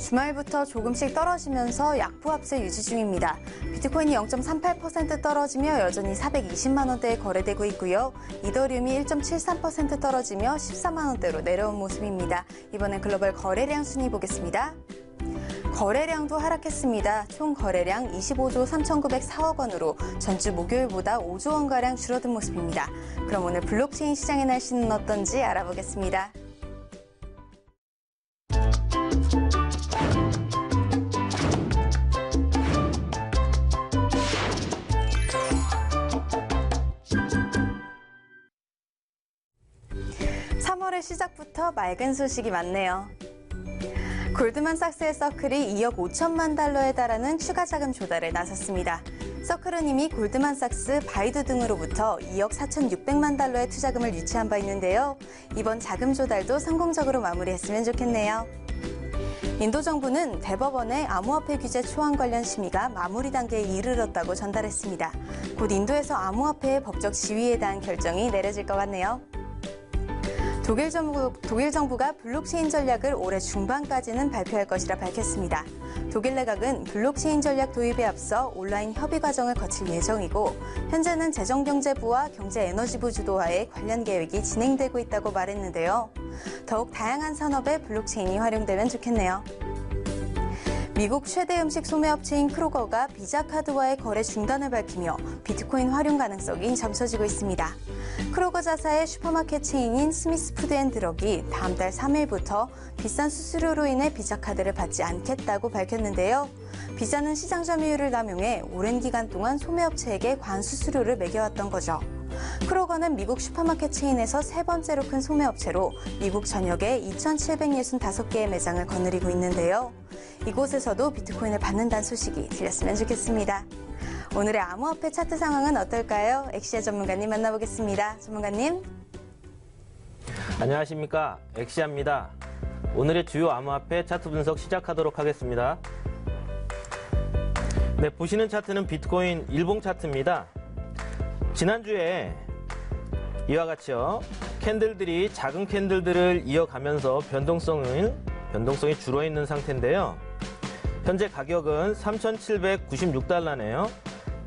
주말부터 조금씩 떨어지면서 약보합세 유지 중입니다. 비트코인이 0.38% 떨어지며 여전히 420만 원대에 거래되고 있고요. 이더리움이 1.73% 떨어지며 14만 원대로 내려온 모습입니다. 이번엔 글로벌 거래량 순위 보겠습니다. 거래량도 하락했습니다. 총 거래량 25조 3,904억 원으로 전주 목요일보다 5조 원가량 줄어든 모습입니다. 그럼 오늘 블록체인 시장의 날씨는 어떤지 알아보겠습니다. 시작부터 맑은 소식이 많네요. 골드만삭스의 서클이 2억 5천만 달러에 달하는 추가 자금 조달에 나섰습니다. 서클은 이미 골드만삭스, 바이두 등으로부터 2억 4,600만 달러의 투자금을 유치한 바 있는데요. 이번 자금 조달도 성공적으로 마무리했으면 좋겠네요. 인도 정부는 대법원의 암호화폐 규제 초안 관련 심의가 마무리 단계에 이르렀다고 전달했습니다. 곧 인도에서 암호화폐의 법적 지위에 대한 결정이 내려질 것 같네요. 독일 정부가 블록체인 전략을 올해 중반까지는 발표할 것이라 밝혔습니다. 독일 내각은 블록체인 전략 도입에 앞서 온라인 협의 과정을 거칠 예정이고 현재는 재정경제부와 경제에너지부 주도하에 관련 계획이 진행되고 있다고 말했는데요. 더욱 다양한 산업에 블록체인이 활용되면 좋겠네요. 미국 최대 음식 소매업체인 크로거가 비자카드와의 거래 중단을 밝히며 비트코인 활용 가능성이 점쳐지고 있습니다. 크로거 자사의 슈퍼마켓 체인인 스미스푸드앤드럭이 다음 달 3일부터 비싼 수수료로 인해 비자카드를 받지 않겠다고 밝혔는데요. 비자는 시장 점유율을 남용해 오랜 기간 동안 소매업체에게 관수수료를 매겨왔던 거죠. 크로거는 미국 슈퍼마켓 체인에서 세 번째로 큰 소매업체로 미국 전역에 2,765개의 매장을 거느리고 있는데요. 이곳에서도 비트코인을 받는다는 소식이 들렸으면 좋겠습니다. 오늘의 암호화폐 차트 상황은 어떨까요? 엑시아 전문가님 만나보겠습니다. 전문가님. 안녕하십니까. 엑시아입니다. 오늘의 주요 암호화폐 차트 분석 시작하도록 하겠습니다. 네, 보시는 차트는 비트코인 일봉 차트입니다. 지난주에 이와 같이요. 캔들들이 작은 캔들들을 이어가면서 변동성이 줄어있는 상태인데요. 현재 가격은 3,796달러네요.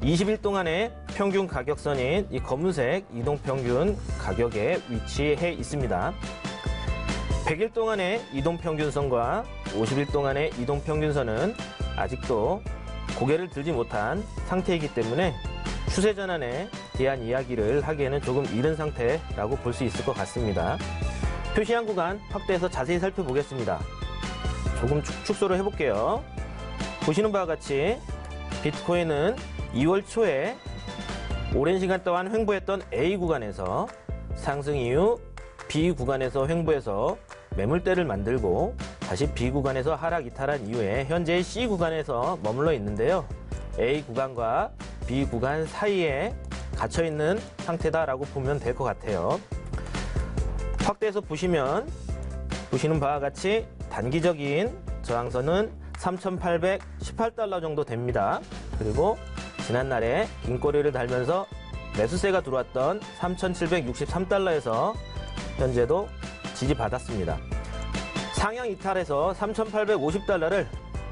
20일 동안의 평균 가격선인 이 검은색 이동평균 가격에 위치해 있습니다. 100일 동안의 이동평균선과 50일 동안의 이동평균선은 아직도 고개를 들지 못한 상태이기 때문에 추세 전환에 대한 이야기를 하기에는 조금 이른 상태라고 볼 수 있을 것 같습니다. 표시한 구간 확대해서 자세히 살펴보겠습니다. 조금 축소를 해볼게요. 보시는 바와 같이 비트코인은 2월 초에 오랜 시간 동안 횡보했던 A 구간에서 상승 이후 B 구간에서 횡보해서 매물대를 만들고 다시 B 구간에서 하락 이탈한 이후에 현재 C 구간에서 머물러 있는데요. A 구간과 B 구간 사이에 갇혀 있는 상태다라고 보면 될 것 같아요. 확대해서 보시면 보시는 바와 같이 단기적인 저항선은 3,818달러 정도 됩니다. 그리고 지난날에 긴 꼬리를 달면서 매수세가 들어왔던 3,763달러에서 현재도 지지받았습니다. 상향 이탈해서 3,850달러를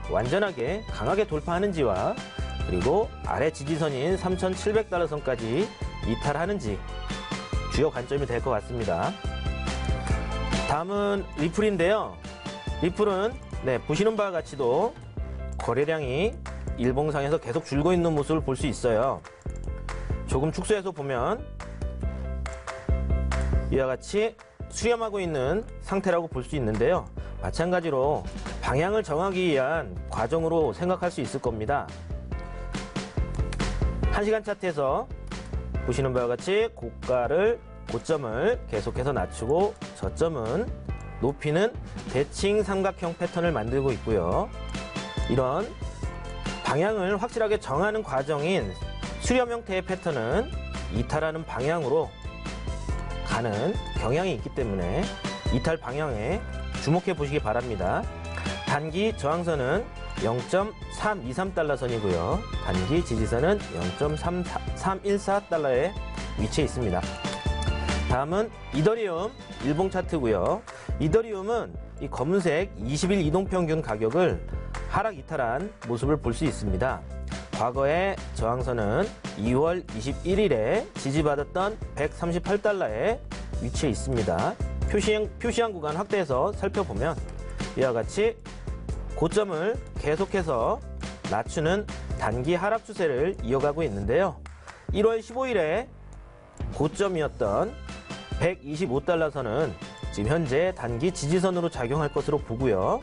완전하게 강하게 돌파하는지와 그리고 아래 지지선인 3,700달러 선까지 이탈하는지 주요 관점이 될 것 같습니다. 다음은 리플인데요. 리플은 보시는 바와 같이도 거래량이 일봉상에서 계속 줄고 있는 모습을 볼 수 있어요. 조금 축소해서 보면 이와 같이 수렴하고 있는 상태라고 볼 수 있는데요. 마찬가지로 방향을 정하기 위한 과정으로 생각할 수 있을 겁니다. 1시간 차트에서 보시는 바와 같이 고점을 계속해서 낮추고 저점은 높이는 대칭 삼각형 패턴을 만들고 있고요. 이런 방향을 확실하게 정하는 과정인 수렴 형태의 패턴은 이탈하는 방향으로 가는 경향이 있기 때문에 이탈 방향에 주목해 보시기 바랍니다. 단기 저항선은 0.323달러 선이고요. 단기 지지선은 0.314달러에 위치해 있습니다. 다음은 이더리움 일봉 차트고요. 이더리움은 이 검은색 20일 이동평균 가격을 하락 이탈한 모습을 볼 수 있습니다. 과거의 저항선은 2월 21일에 지지받았던 138달러에 위치해 있습니다. 표시한 구간 확대해서 살펴보면 이와 같이 고점을 계속해서 낮추는 단기 하락 추세를 이어가고 있는데요. 1월 15일에 고점이었던 125달러 선은 지금 현재 단기 지지선으로 작용할 것으로 보고요.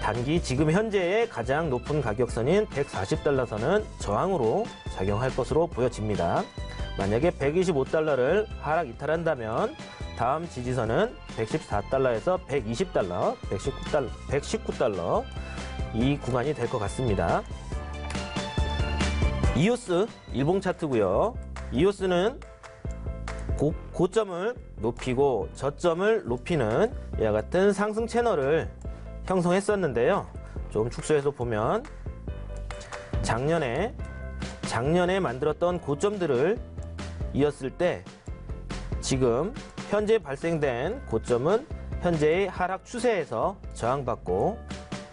단기 지금 현재의 가장 높은 가격선인 140달러 선은 저항으로 작용할 것으로 보여집니다. 만약에 125달러를 하락 이탈한다면 다음 지지선은 114달러에서 120달러, 119달러 이 구간이 될 것 같습니다. 이오스 일봉 차트고요. 이오스는 고점을 높이고 저점을 높이는 이와 같은 상승 채널을 형성했었는데요. 좀 축소해서 보면 작년에 만들었던 고점들을 이었을 때 지금 현재 발생된 고점은 현재의 하락 추세에서 저항받고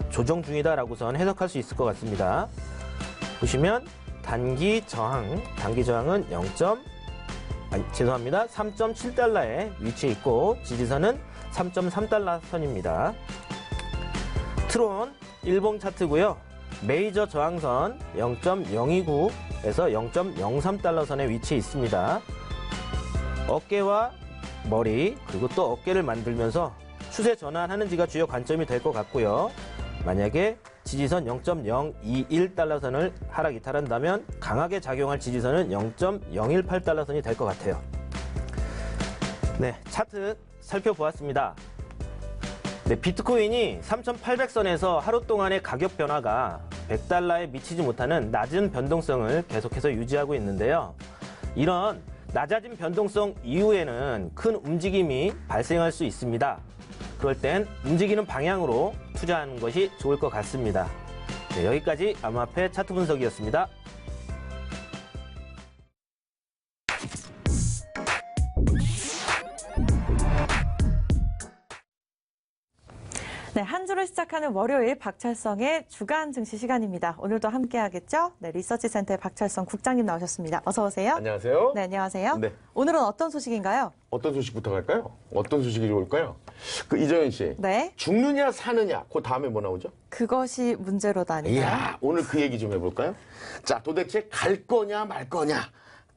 조정 중이다라고선 해석할 수 있을 것 같습니다. 보시면 단기 저항은 3.7달러에 위치해 있고 지지선은 3.3달러 선입니다. 트론 일봉 차트고요. 메이저 저항선 0.029에서 0.03달러 선에 위치해 있습니다. 어깨와 머리 그리고 또 어깨를 만들면서 추세 전환하는지가 주요 관점이 될 것 같고요. 만약에 지지선 0.021달러 선을 하락 이탈한다면 강하게 작용할 지지선은 0.018달러 선이 될 것 같아요. 차트 살펴보았습니다. 비트코인이 3,800선에서 하루 동안의 가격 변화가 100달러에 미치지 못하는 낮은 변동성을 계속해서 유지하고 있는데요. 이런 낮아진 변동성 이후에는 큰 움직임이 발생할 수 있습니다. 그럴 땐 움직이는 방향으로 투자하는 것이 좋을 것 같습니다. 여기까지 암호화폐 차트 분석이었습니다. 한 주를 시작하는 월요일 박철성의 주간 증시 시간입니다. 오늘도 함께하겠죠? 리서치센터의 박철성 국장님 나오셨습니다. 어서 오세요. 안녕하세요. 네, 안녕하세요. 네. 오늘은 어떤 소식인가요? 어떤 소식부터 갈까요? 어떤 소식이 좋을까요? 이정현 씨. 네. 죽느냐 사느냐. 그 다음에 뭐 나오죠? 그것이 문제로다 아닌가요? 이야, 오늘 그 얘기 좀 해볼까요? 자, 도대체 갈 거냐 말 거냐.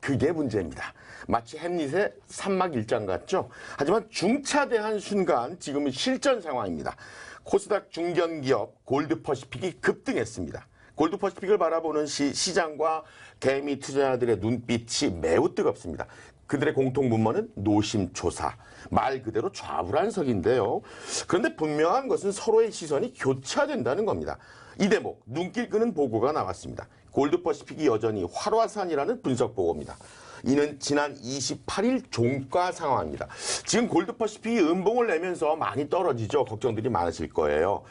그게 문제입니다. 마치 햄릿의 산막 일장 같죠? 하지만 중차대한 순간 지금은 실전 상황입니다. 코스닥 중견기업 골드퍼시픽이 급등했습니다. 골드퍼시픽을 바라보는 시장과 개미 투자자들의 눈빛이 매우 뜨겁습니다. 그들의 공통 분모는 노심초사, 말 그대로 좌불안석인데요. 그런데 분명한 것은 서로의 시선이 교차된다는 겁니다. 이 대목 눈길 끄는 보고가 나왔습니다. 골드퍼시픽이 여전히 활화산이라는 분석 보고입니다. 이는 지난 28일 종가 상황입니다. 지금 골드퍼시픽이 음봉을 내면서 많이 떨어지죠. 걱정들이 많으실 거예요.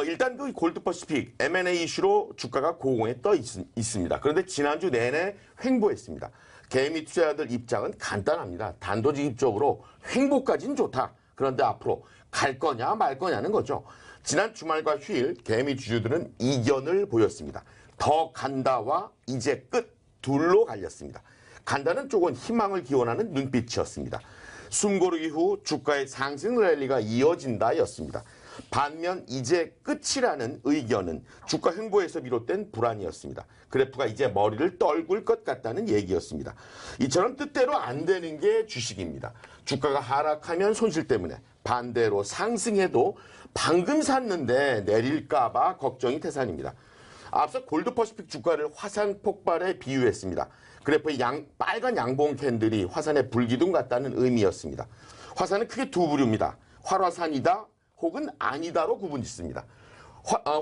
일단 그 골드퍼시픽 M&A 이슈로 주가가 고공에 떠 있습니다. 그런데 지난주 내내 횡보했습니다. 개미 투자자들 입장은 간단합니다. 단도직입적으로 횡보까지는 좋다. 그런데 앞으로 갈 거냐 말 거냐는 거죠. 지난 주말과 휴일 개미 주주들은 이견을 보였습니다. 더 간다와 이제 끝 둘로 갈렸습니다. 간다는 쪽은 희망을 기원하는 눈빛이었습니다. 숨고르기 후 주가의 상승 랠리가 이어진다였습니다. 반면 이제 끝이라는 의견은 주가 횡보에서 비롯된 불안이었습니다. 그래프가 이제 머리를 떨굴 것 같다는 얘기였습니다. 이처럼 뜻대로 안 되는 게 주식입니다. 주가가 하락하면 손실 때문에, 반대로 상승해도 방금 샀는데 내릴까 봐 걱정이 태산입니다. 앞서 골드퍼시픽 주가를 화산 폭발에 비유했습니다. 그래프의 빨간 양봉 캔들이 화산의 불기둥 같다는 의미였습니다. 화산은 크게 두 부류입니다. 활화산이다 혹은 아니다로 구분짓습니다.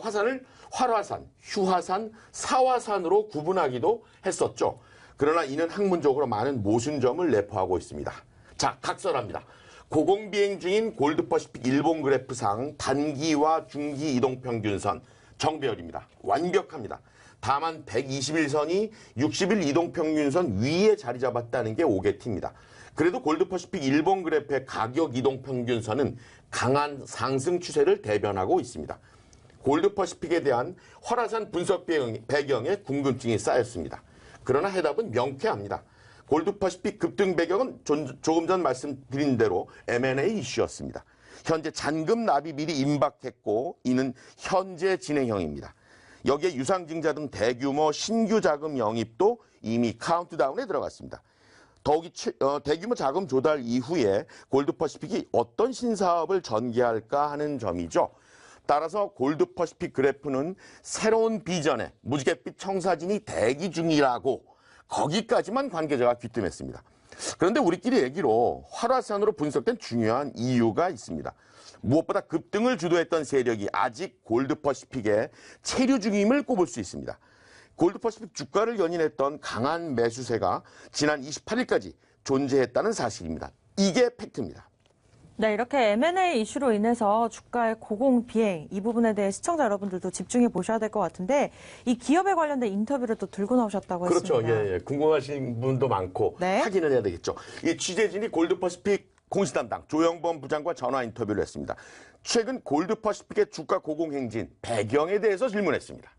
화산을 활화산, 휴화산, 사화산으로 구분하기도 했었죠. 그러나 이는 학문적으로 많은 모순점을 내포하고 있습니다. 자, 각설합니다. 고공비행 중인 골드퍼시픽 일본 그래프상 단기와 중기 이동평균선 정배열입니다. 완벽합니다. 다만 121선이 60일 이동평균선 위에 자리 잡았다는 게 오게티입니다. 그래도 골드퍼시픽 일본 그래프의 가격 이동평균선은 강한 상승 추세를 대변하고 있습니다. 골드퍼시픽에 대한 활화산 분석 배경에 궁금증이 쌓였습니다. 그러나 해답은 명쾌합니다. 골드퍼시픽 급등 배경은 조금 전 말씀드린 대로 M&A 이슈였습니다. 현재 잔금 납입일이 임박했고 이는 현재 진행형입니다. 여기에 유상증자 등 대규모 신규 자금 영입도 이미 카운트다운에 들어갔습니다. 더욱이 대규모 자금 조달 이후에 골드퍼시픽이 어떤 신사업을 전개할까 하는 점이죠. 따라서 골드퍼시픽 그래프는 새로운 비전에 무지갯빛 청사진이 대기 중이라고 거기까지만 관계자가 귀뜸했습니다. 그런데 우리끼리 얘기로 활화산으로 분석된 중요한 이유가 있습니다. 무엇보다 급등을 주도했던 세력이 아직 골드퍼시픽의 체류 중임을 꼽을 수 있습니다. 골드퍼시픽 주가를 연인했던 강한 매수세가 지난 28일까지 존재했다는 사실입니다. 이게 팩트입니다. 네, 이렇게 M&A 이슈로 인해서 주가의 고공비행, 이 부분에 대해 시청자 여러분들도 집중해 보셔야 될 것 같은데 이 기업에 관련된 인터뷰를 또 들고 나오셨다고 그렇죠. 했습니다. 예. 궁금하신 분도 많고 네. 확인을 해야 되겠죠. 이 취재진이 골드퍼시픽 공시담당 조영범 부장과 전화 인터뷰를 했습니다. 최근 골드퍼시픽의 주가 고공행진 배경에 대해서 질문했습니다.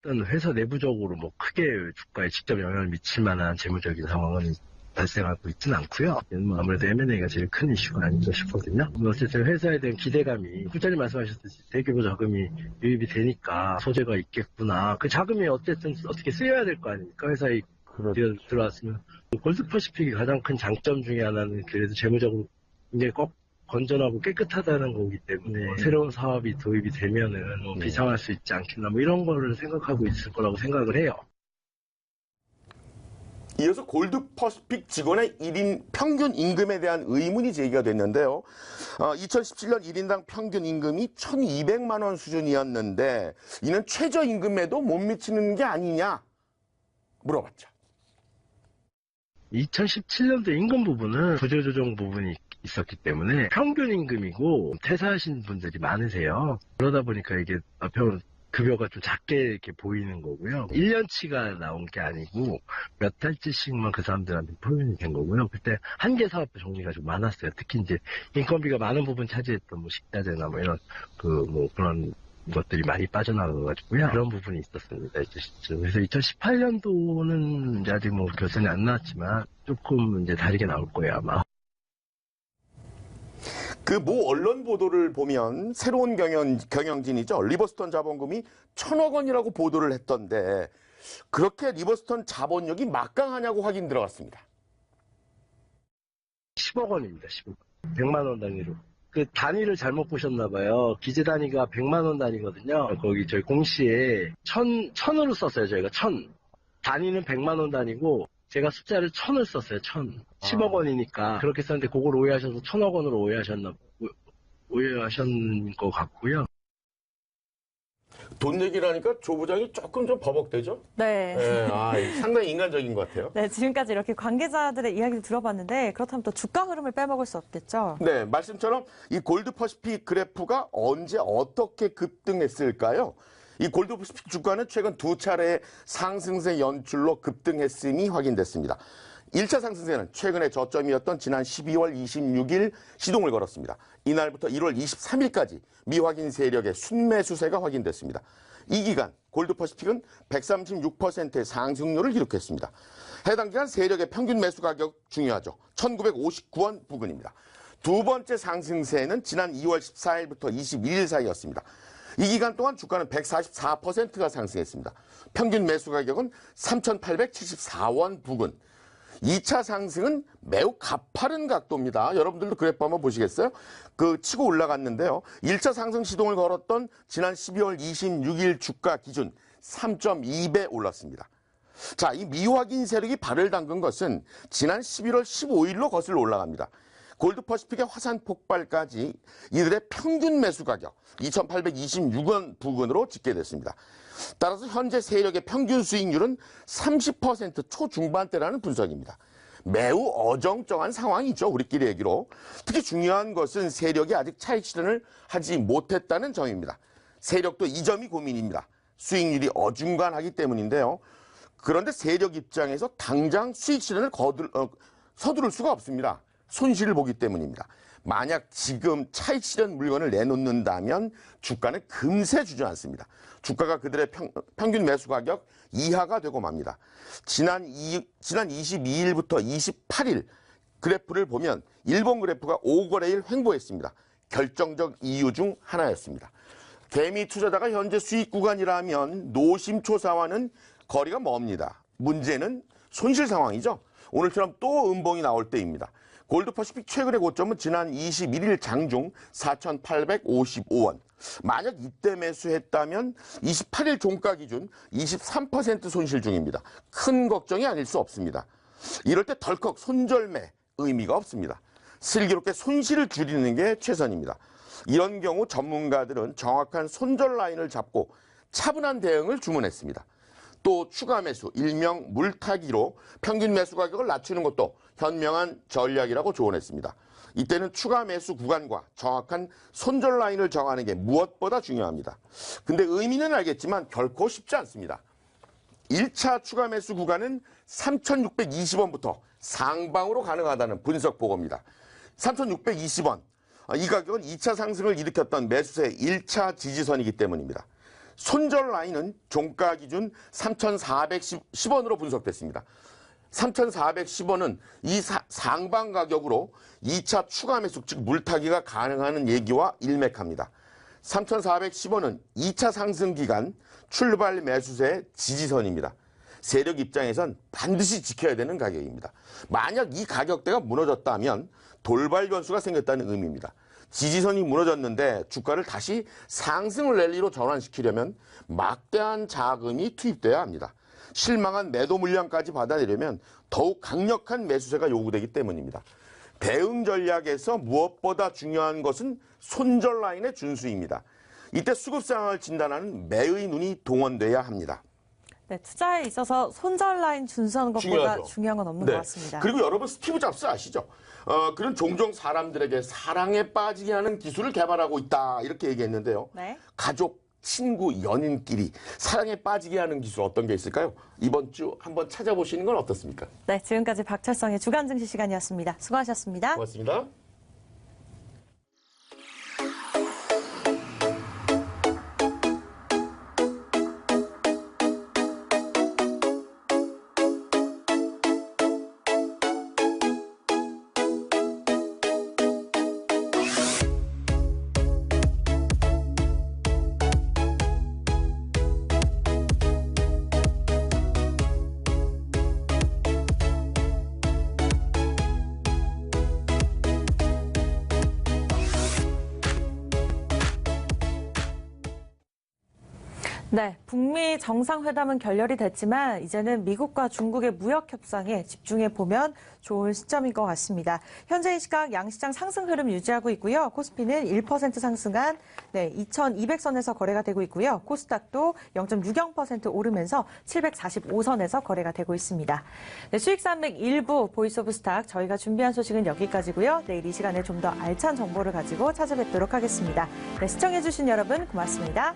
일단 회사 내부적으로 뭐 크게 주가에 직접 영향을 미칠 만한 재무적인 상황은 발생하고 있지는 않고요. 아무래도 M&A가 제일 큰 이슈가 아닌가 싶거든요. 어쨌든 회사에 대한 기대감이 부장님 말씀하셨듯이 대규모 자금이 유입이 되니까 소재가 있겠구나. 그 자금이 어쨌든 어떻게 쓰여야 될 거 아닙니까? 회사에 들어왔으면. 골드퍼시픽이 가장 큰 장점 중에 하나는 그래도 재무적으로 굉장히 건전하고 깨끗하다는 거기 때문에 새로운 사업이 도입이 되면은 비상할 수 있지 않겠나 뭐 이런 거를 생각하고 있을 거라고 생각을 해요. 이어서 골드퍼시픽 직원의 1인 평균 임금에 대한 의문이 제기가 됐는데요. 2017년 1인당 평균 임금이 1,200만 원 수준이었는데 이는 최저임금에도 못 미치는 게 아니냐 물어봤죠. 2017년도 임금 부분은 구조조정 부분이 있었기 때문에 평균 임금이고 퇴사하신 분들이 많으세요. 그러다 보니까 이게 급여가 좀 작게 이렇게 보이는 거고요. 1년치가 나온 게 아니고 몇 달치씩만 그 사람들한테 표현이 된 거고요. 그때 한계 사업 종류가 좀 많았어요. 특히 이제 인건비가 많은 부분 차지했던 뭐 식자재나 뭐 이런 그런 것들이 많이 빠져나가가지고요. 그런 부분이 있었습니다. 그래서 2018년도는 이제 아직 뭐 결선이 안 나왔지만 조금 이제 다르게 나올 거예요, 아마. 그 모 언론 보도를 보면 새로운 경영진이죠. 리버스톤 자본금이 1,000억 원이라고 보도를 했던데 그렇게 리버스톤 자본력이 막강하냐고 확인 들어갔습니다. 10억 원입니다. 10억 원. 100만 원 단위로. 그 단위를 잘못 보셨나 봐요. 기재 단위가 100만 원 단위거든요. 거기 저희 공시에 천으로 썼어요. 저희가 천. 단위는 100만 원 단위고 제가 숫자를 1000을 썼어요. 1000. 10억 원이니까 그렇게 썼는데 그걸 오해하셔서 1000억 원으로 오해하신 것 같고요. 돈 얘기라니까 조 부장이 조금 좀 버벅대죠? 네. 상당히 인간적인 것 같아요. 네, 지금까지 이렇게 관계자들의 이야기를 들어봤는데 그렇다면 또 주가 흐름을 빼먹을 수 없겠죠? 네, 말씀처럼 이 골드퍼시픽 그래프가 언제 어떻게 급등했을까요? 이 골드퍼시픽 주가는 최근 두 차례의 상승세 연출로 급등했음이 확인됐습니다. 1차 상승세는 최근의 저점이었던 지난 12월 26일 시동을 걸었습니다. 이날부터 1월 23일까지 미확인 세력의 순매수세가 확인됐습니다. 이 기간 골드퍼시픽은 136%의 상승률을 기록했습니다. 해당 기간 세력의 평균 매수 가격 중요하죠. 1959원 부근입니다. 두 번째 상승세는 지난 2월 14일부터 22일 사이였습니다. 이 기간 동안 주가는 144%가 상승했습니다. 평균 매수 가격은 3,874원 부근. 2차 상승은 매우 가파른 각도입니다. 여러분들도 그래프 한번 보시겠어요? 치고 올라갔는데요. 1차 상승 시동을 걸었던 지난 12월 26일 주가 기준 3.2배 올랐습니다. 자, 이 미확인 세력이 발을 담근 것은 지난 11월 15일로 거슬러 올라갑니다. 골드퍼시픽의 화산 폭발까지 이들의 평균 매수 가격 2,826원 부근으로 집계됐습니다. 따라서 현재 세력의 평균 수익률은 30% 초중반대라는 분석입니다. 매우 어정쩡한 상황이죠. 우리끼리 얘기로. 특히 중요한 것은 세력이 아직 차익 실현을 하지 못했다는 점입니다. 세력도 이 점이 고민입니다. 수익률이 어중간하기 때문인데요. 그런데 세력 입장에서 당장 수익 실현을 서두를 수가 없습니다. 손실을 보기 때문입니다. 만약 지금 차익 실현 물건을 내놓는다면 주가는 금세 주저앉습니다. 주가가 그들의 평균 매수 가격 이하가 되고 맙니다. 지난 22일부터 28일 그래프를 보면 일본 그래프가 5거래일 횡보했습니다. 결정적 이유 중 하나였습니다. 개미 투자자가 현재 수익 구간이라면 노심초사와는 거리가 멉니다. 문제는 손실 상황이죠. 오늘처럼 또 음봉이 나올 때입니다. 골드퍼시픽 최근의 고점은 지난 21일 장중 4,855원. 만약 이때 매수했다면 28일 종가 기준 23% 손실 중입니다. 큰 걱정이 아닐 수 없습니다. 이럴 때 덜컥 손절매 의미가 없습니다. 슬기롭게 손실을 줄이는 게 최선입니다. 이런 경우 전문가들은 정확한 손절 라인을 잡고 차분한 대응을 주문했습니다. 또 추가 매수, 일명 물타기로 평균 매수 가격을 낮추는 것도 현명한 전략이라고 조언했습니다. 이때는 추가 매수 구간과 정확한 손절 라인을 정하는 게 무엇보다 중요합니다. 근데 의미는 알겠지만 결코 쉽지 않습니다. 1차 추가 매수 구간은 3,620원부터 상방으로 가능하다는 분석 보고입니다. 3,620원. 이 가격은 2차 상승을 일으켰던 매수세의 1차 지지선이기 때문입니다. 손절 라인은 종가 기준 3,410원으로 분석됐습니다. 3,410원은 이 상방 가격으로 2차 추가 매수 즉 물타기가 가능한 얘기와 일맥합니다. 3,410원은 2차 상승 기간 출발 매수세의 지지선입니다. 세력 입장에선 반드시 지켜야 되는 가격입니다. 만약 이 가격대가 무너졌다면 돌발 변수가 생겼다는 의미입니다. 지지선이 무너졌는데 주가를 다시 상승 랠리로 전환시키려면 막대한 자금이 투입돼야 합니다. 실망한 매도 물량까지 받아내려면 더욱 강력한 매수세가 요구되기 때문입니다. 대응 전략에서 무엇보다 중요한 것은 손절 라인의 준수입니다. 이때 수급 상황을 진단하는 매의 눈이 동원돼야 합니다. 네, 투자에 있어서 손절 라인 준수하는 것보다 중요하죠. 중요한 건 없는 네. 것 같습니다. 그리고 여러분 스티브 잡스 아시죠? 그는 종종 사람들에게 사랑에 빠지게 하는 기술을 개발하고 있다 이렇게 얘기했는데요. 네. 가족, 친구, 연인끼리 사랑에 빠지게 하는 기술 어떤 게 있을까요? 이번 주 한번 찾아보시는 건 어떻습니까? 네, 지금까지 박철성의 주간 증시 시간이었습니다. 수고하셨습니다. 고맙습니다. 네, 북미 정상회담은 결렬이 됐지만 이제는 미국과 중국의 무역 협상에 집중해 보면 좋은 시점인 것 같습니다. 현재 이 시각 양시장 상승 흐름 유지하고 있고요. 코스피는 1% 상승한 2,200선에서 거래가 되고 있고요. 코스닥도 0.60% 오르면서 745선에서 거래가 되고 있습니다. 네, 수익 산맥 일부 보이스 오브 스탁 저희가 준비한 소식은 여기까지고요. 내일 이 시간에 좀 더 알찬 정보를 가지고 찾아뵙도록 하겠습니다. 네, 시청해주신 여러분 고맙습니다.